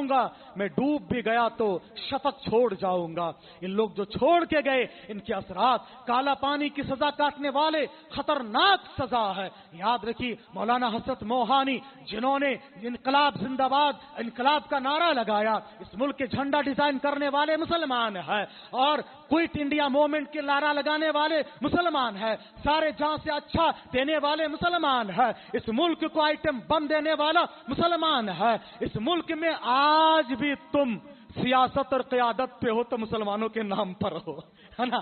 گا. میں ڈوب بھی گیا تو شفق چھوڑ جاؤں گا. ان لوگ جو چھوڑ کے گئے, ان کے اثرات کالا پانی کی سزا کاٹنے والے خطرناک سزا ہے. یاد رکھیے مولانا حسرت موہانی, جنہوں نے انقلاب زندہ باد, انقلاب کا نعرہ لگایا, اس ملک کے جھنڈا ڈیزائن کرنے والے مسلمان ہیں, اور کوئٹ انڈیا موومنٹ کے نعرہ لگانے والے مسلمان ہیں, سارے جہاں سے اچھا دینے والے مسلمان ہیں, اس ملک کو آئٹم بم دینے والے والا مسلمان ہے. اس ملک میں آج بھی تم سیاست اور قیادت پہ ہو تو مسلمانوں کے نام پر ہو, ہے نا.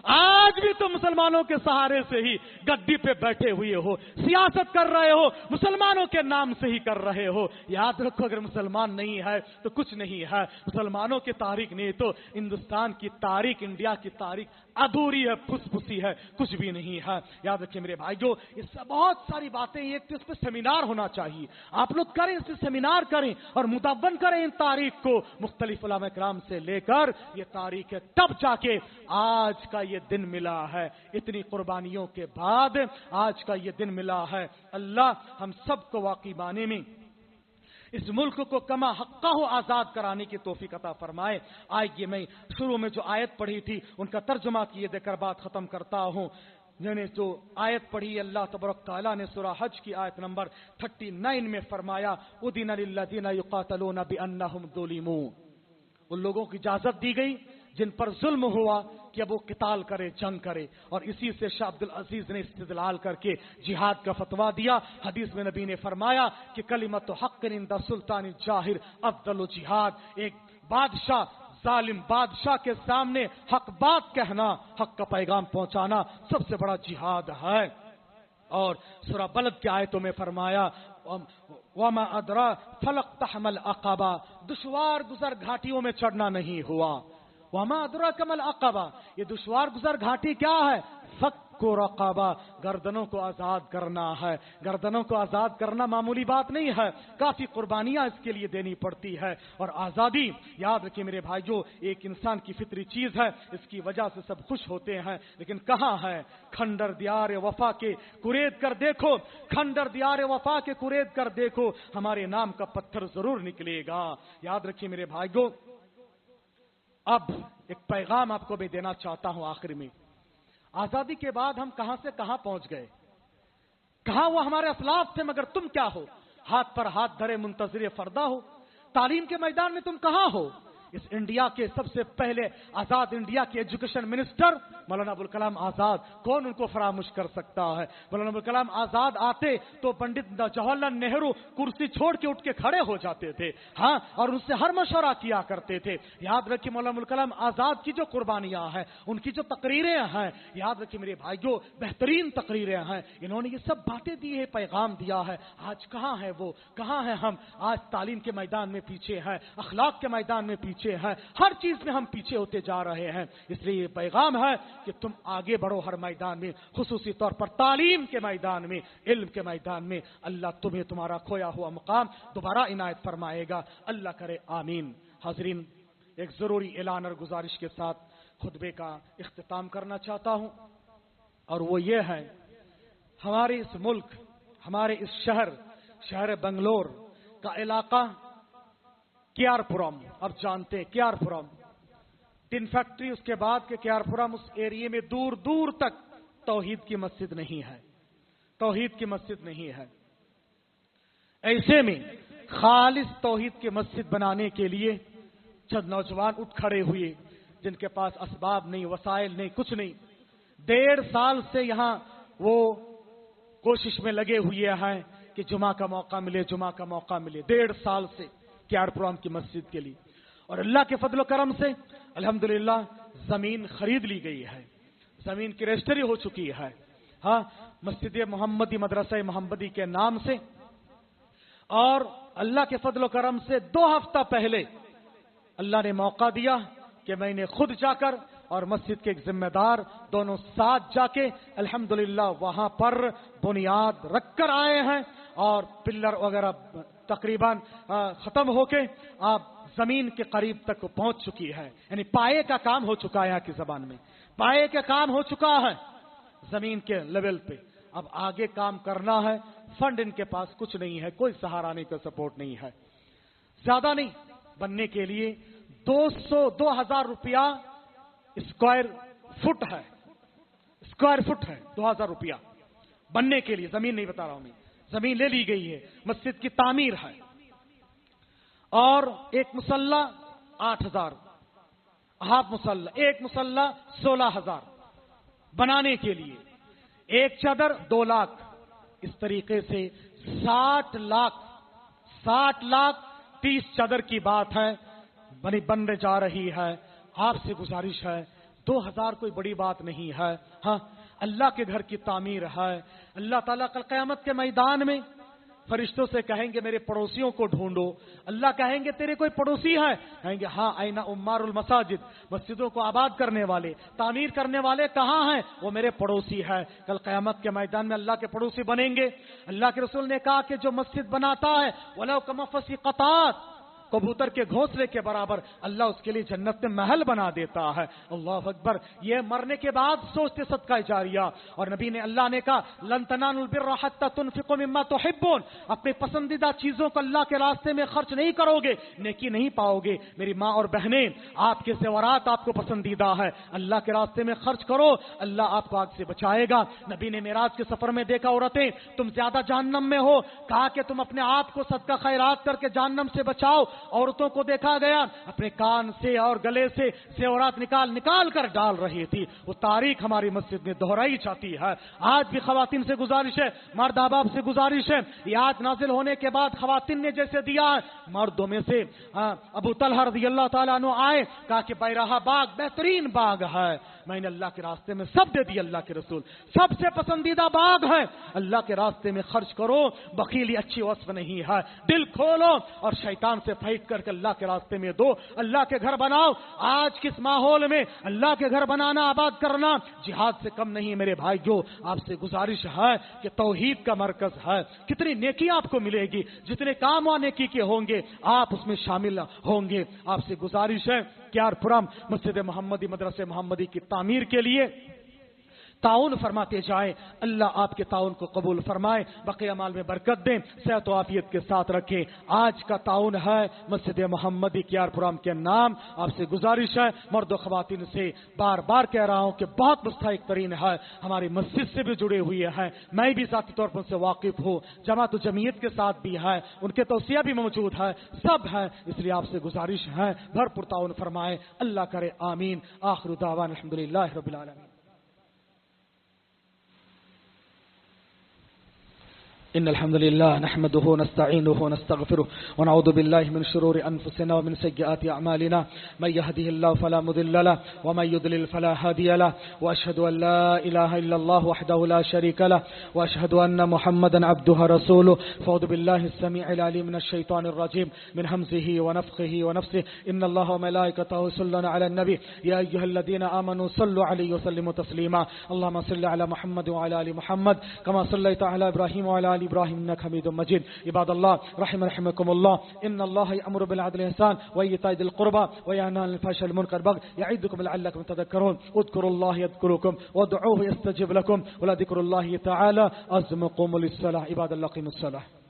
آج بھی تم مسلمانوں کے سہارے سے ہی گدی پہ بیٹھے ہوئے ہو, سیاست کر رہے ہو, مسلمانوں کے نام سے ہی کر رہے ہو. یاد رکھو, اگر مسلمان نہیں ہے تو کچھ نہیں ہے. مسلمانوں کی تاریخ نہیں تو ہندوستان کی تاریخ, انڈیا کی تاریخ ادھوری ہے, پھس پھسی ہے, کچھ بھی نہیں ہے. یاد رکھیں میرے بھائیو, اس بہت ساری باتیں, ایک تو اس پہ سیمینار ہونا چاہیے, آپ لوگ کریں, اس پہ سیمینار کریں اور مدون کریں ان تاریخ کو مختلف علماء کرام سے لے کر. یہ تاریخ ہے, تب جا کے آج کا یہ دن ملا ہے. اتنی قربانیوں کے بعد آج کا یہ دن ملا ہے. اللہ ہم سب کو واقعی معنی میں اس ملک کو کما حقہ آزاد کرانے کی توفیق عطا فرمائے. آئیے میں شروع میں جو آیت پڑھی تھی ان کا ترجمہ کیے دے کر بات ختم کرتا ہوں. میں نے جو آیت پڑھی, اللہ تبارک تعالیٰ نے سورہ حج کی آیت نمبر 39 میں فرمایا, اذن للذین یقاتلون بانہم ظلموا. ان لوگوں کی اجازت دی گئی جن پر ظلم ہوا کہ اب وہ قتال کرے, جنگ کرے. اور اسی سے شاہ عبد العزیز نے استدلال کر کے جہاد کا فتویٰ دیا. حدیث میں نبی نے فرمایا کہ کلمت حق عند سلطان جاہر افضل جہاد. ایک بادشاہ, ظالم بادشاہ کے سامنے حق بات کہنا, حق کا پیغام پہنچانا سب سے بڑا جہاد ہے. اور سورہ بلد کی آیتوں میں فرمایا وما ادرا فلق تحمل عقبہ, دشوار گزر گھاٹیوں میں چڑھنا نہیں ہوا. وما ادرا کمل عقبہ, یہ دشوار گزر گھاٹی کیا ہے؟ فک رقبہ, گردنوں کو آزاد کرنا ہے. گردنوں کو آزاد کرنا معمولی بات نہیں ہے, کافی قربانیاں اس کے لیے دینی پڑتی ہے. اور آزادی, یاد رکھیں میرے بھائیو, ایک انسان کی فطری چیز ہے, اس کی وجہ سے سب خوش ہوتے ہیں. لیکن کہاں ہے کھنڈر دیار وفا کے کرید کر دیکھو, کھنڈر دیار وفا کے کرید کر دیکھو, ہمارے نام کا پتھر ضرور نکلے گا. یاد رکھیں میرے بھائیو, اب ایک پیغام آپ کو میں دینا چاہتا ہوں آخر میں. آزادی کے بعد ہم کہاں سے کہاں پہنچ گئے, کہاں وہ ہمارے اسلاف تھے مگر تم کیا ہو؟ ہاتھ پر ہاتھ دھرے منتظر فردا ہو. تعلیم کے میدان میں تم کہاں ہو؟ اس انڈیا کے سب سے پہلے آزاد انڈیا کے ایجوکیشن منسٹر مولانا ابوالکلام آزاد, کون ان کو فراموش کر سکتا ہے؟ مولانا ابوالکلام آزاد آتے تو پنڈت جواہر لال نہرو کرسی چھوڑ کے اٹھ کے کھڑے ہو جاتے تھے, ہاں, اور ان سے ہر مشورہ کیا کرتے تھے. یاد رکھیے مولانا ابوالکلام آزاد کی جو قربانیاں ہیں, ان کی جو تقریریں ہیں, یاد رکھیے میرے بھائیو, بہترین تقریریں ہیں. انہوں نے یہ سب باتیں دی ہے, پیغام دیا ہے. آج کہاں ہے وہ, کہاں ہیں ہم؟ آج تعلیم کے میدان میں پیچھے ہیں, اخلاق کے میدان میں پیچھے ہیں, ہر چیز میں ہم پیچھے ہوتے جا رہے ہیں. اس لیے یہ پیغام ہے کہ تم آگے بڑھو ہر میدان میں, خصوصی طور پر تعلیم کے میدان میں, علم کے میدان میں. اللہ تمہیں تمہارا کھویا ہوا مقام دوبارہ عنایت فرمائے گا. اللہ کرے آمین. حاضرین, ایک ضروری اعلان اور گزارش کے ساتھ خطبے کا اختتام کرنا چاہتا ہوں, اور وہ یہ ہے, ہمارے اس ملک, ہمارے اس شہر بنگلور کا علاقہ کیار پورم, اب جانتے ہیں کیار پورم, ٹن فیکٹری, اس کے بعد کے کیار پورم, اس ایریے میں دور دور تک توحید کی مسجد نہیں ہے, توحید کی مسجد نہیں ہے. ایسے میں خالص توحید کی مسجد بنانے کے لیے چند نوجوان اٹھ کھڑے ہوئے, جن کے پاس اسباب نہیں, وسائل نہیں, کچھ نہیں. 1.5 سال سے یہاں وہ کوشش میں لگے ہوئے ہیں کہ جمعہ کا موقع ملے, جمعہ کا موقع ملے. 1.5 سال سے کیار پورم کی مسجد کے لیے. اور اللہ کے فضل و کرم سے الحمدللہ زمین خرید لی گئی ہے, زمین کی رجسٹری ہو چکی ہے, ہاں, مسجد محمدی, مدرسہ محمدی کے نام سے. اور اللہ کے فضل و کرم سے 2 ہفتہ پہلے اللہ نے موقع دیا کہ میں نے خود جا کر اور مسجد کے ایک ذمہ دار دونوں ساتھ جا کے الحمدللہ وہاں پر بنیاد رکھ کر آئے ہیں. اور پلر وغیرہ تقریباً ختم ہو کے آپ زمین کے قریب تک پہنچ چکی ہے, یعنی پائے کا کام ہو چکا ہے. یہاں کی زبان میں پائے کا کام ہو چکا ہے زمین کے لیول پہ. اب آگے کام کرنا ہے. فنڈ ان کے پاس کچھ نہیں ہے, کوئی سہارا نہیں, کوئی سپورٹ نہیں ہے. زیادہ نہیں, بننے کے لیے 2,000 روپیہ اسکوائر فٹ ہے, اسکوائر فٹ ہے 2,000 روپیہ بننے کے لیے. زمین نہیں بتا رہا ہوں میں, زمین لے لی گئی ہے. مسجد کی تعمیر ہے. اور ایک مسلح 8,000, ہاف مسلح, ایک مسلح 16,000 بنانے کے لیے. ایک چادر 2 لاکھ. اس طریقے سے 60 لاکھ 60,30,000 چادر کی بات ہے، بننے جا رہی ہے. آپ سے گزارش ہے 2000 کوئی بڑی بات نہیں ہے. ہاں اللہ کے گھر کی تعمیر ہے. اللہ تعالیٰ کل قیامت کے میدان میں فرشتوں سے کہیں گے میرے پڑوسیوں کو ڈھونڈو. اللہ کہیں گے تیرے کوئی پڑوسی ہے؟ کہیں گے ہاں. اینا عمار المساجد، مسجدوں کو آباد کرنے والے، تعمیر کرنے والے کہاں ہیں؟ وہ میرے پڑوسی ہے. کل قیامت کے میدان میں اللہ کے پڑوسی بنیں گے. اللہ کے رسول نے کہا کہ جو مسجد بناتا ہے وَلَوْ كَمَفَصِ قَطَعَاتٍ، کبوتر کے گھونسلے کے برابر اللہ اس کے لیے جنت میں محل بنا دیتا ہے. اللہ اکبر. یہ مرنے کے بعد سوچتے صدقہ جاریہ. اور نبی نے اللہ نے کہا لن تنالوا البر حتى تنفقوا مما تحبون، اپنی پسندیدہ چیزوں کو اللہ کے راستے میں خرچ نہیں کرو گے نیکی نہیں پاؤ گے. میری ماں اور بہنیں، آپ کے زیورات آپ کو پسندیدہ ہے، اللہ کے راستے میں خرچ کرو، اللہ آپ کو آگ سے بچائے گا. نبی نے معراج کے سفر میں دیکھا عورتیں تم زیادہ جہنم میں ہو، کہا کہ تم اپنے آپ کو صدقہ خیرات کر کے جہنم سے بچاؤ. عورتوں کو دیکھا گیا اپنے کان سے اور گلے سے زیورات نکال کر ڈال رہی تھی. وہ تاریخ ہماری مسجد میں دہرائی جاتی ہے. آج بھی خواتین سے گزارش ہے، مرد احباب سے گزارش ہے، یہ آج نازل ہونے کے بعد خواتین نے جیسے دیا ہے، مردوں میں سے ابو طلحہ رضی اللہ تعالیٰ عنہ آئے، کہا کہ بیرہا باغ بہترین باغ ہے، میں نے اللہ کے راستے میں سب دے دی. اللہ کے رسول سب سے پسندیدہ باغ ہے، اللہ کے راستے میں خرچ کرو. بخیلی اچھی وصف نہیں ہے. دل کھولو اور شیطان سے پھیٹ کر کے اللہ کے راستے میں دو. اللہ کے گھر بناؤ. آج کس ماحول میں اللہ کے گھر بنانا، آباد کرنا جہاد سے کم نہیں. میرے بھائیو، آپ سے گزارش ہے کہ توحید کا مرکز ہے. کتنی نیکی آپ کو ملے گی، جتنے کام و نیکی کے ہوں گے آپ اس میں شامل ہوں گے. آپ سے گزارش ہے کیار پورم مسجد محمدی، مدرسے محمدی کی تعمیر کے لیے تعاون فرماتے جائیں. اللہ آپ کے تعاون کو قبول فرمائے، بقیہ مال میں برکت دیں، صحت و عافیت کے ساتھ رکھیں. آج کا تعاون ہے مسجد محمدی کیار پورم کے نام. آپ سے گزارش ہے، مرد و خواتین سے بار بار کہہ رہا ہوں کہ بہت مستحق ترین ہے، ہماری مسجد سے بھی جڑے ہوئے ہیں، میں بھی ذاتی طور پر ان سے واقف ہوں، جماعت و جمعیت کے ساتھ بھی ہے، ان کے توصیہ بھی موجود ہے، سب ہے. اس لیے آپ سے گزارش ہے بھرپور تعاون فرمائے. اللہ کرے آمین. آخر دعوانا الحمدللہ رب العالمین. إن الحمد لله نحمده ونستعينه ونستغفره ونعوذ بالله من شرور أنفسنا ومن سيئات أعمالنا، من يهده الله فلا مضل له ومن يضلل فلا هادي له، وأشهد أن لا إله إلا الله وحده لا شريك له، وأشهد أن محمدا عبده ورسوله. فأعوذ بالله السميع العليم من الشيطان الرجيم من همزه ونفخه ونفسه. إن الله وملائكته يصلون على النبي يا أيها الذين آمنوا صلوا عليه وسلموا تسليما. اللهم صل على محمد وعلى آل محمد كما صليت على إبراهيم وعلى آل إبراهيم إنك حميد مجيد. عباد الله رحمكم الله، إن الله يأمر بالعدل والإحسان وإيتاء ذي القربى وينهى عن الفحشاء والمنكر والبغي يعظكم لعلكم تذكرون. اذكروا الله يذكركم وادعوه يستجب لكم ولذكر الله تعالى أعظم. قوموا للصلاة. عباد الله قيموا الصلاة.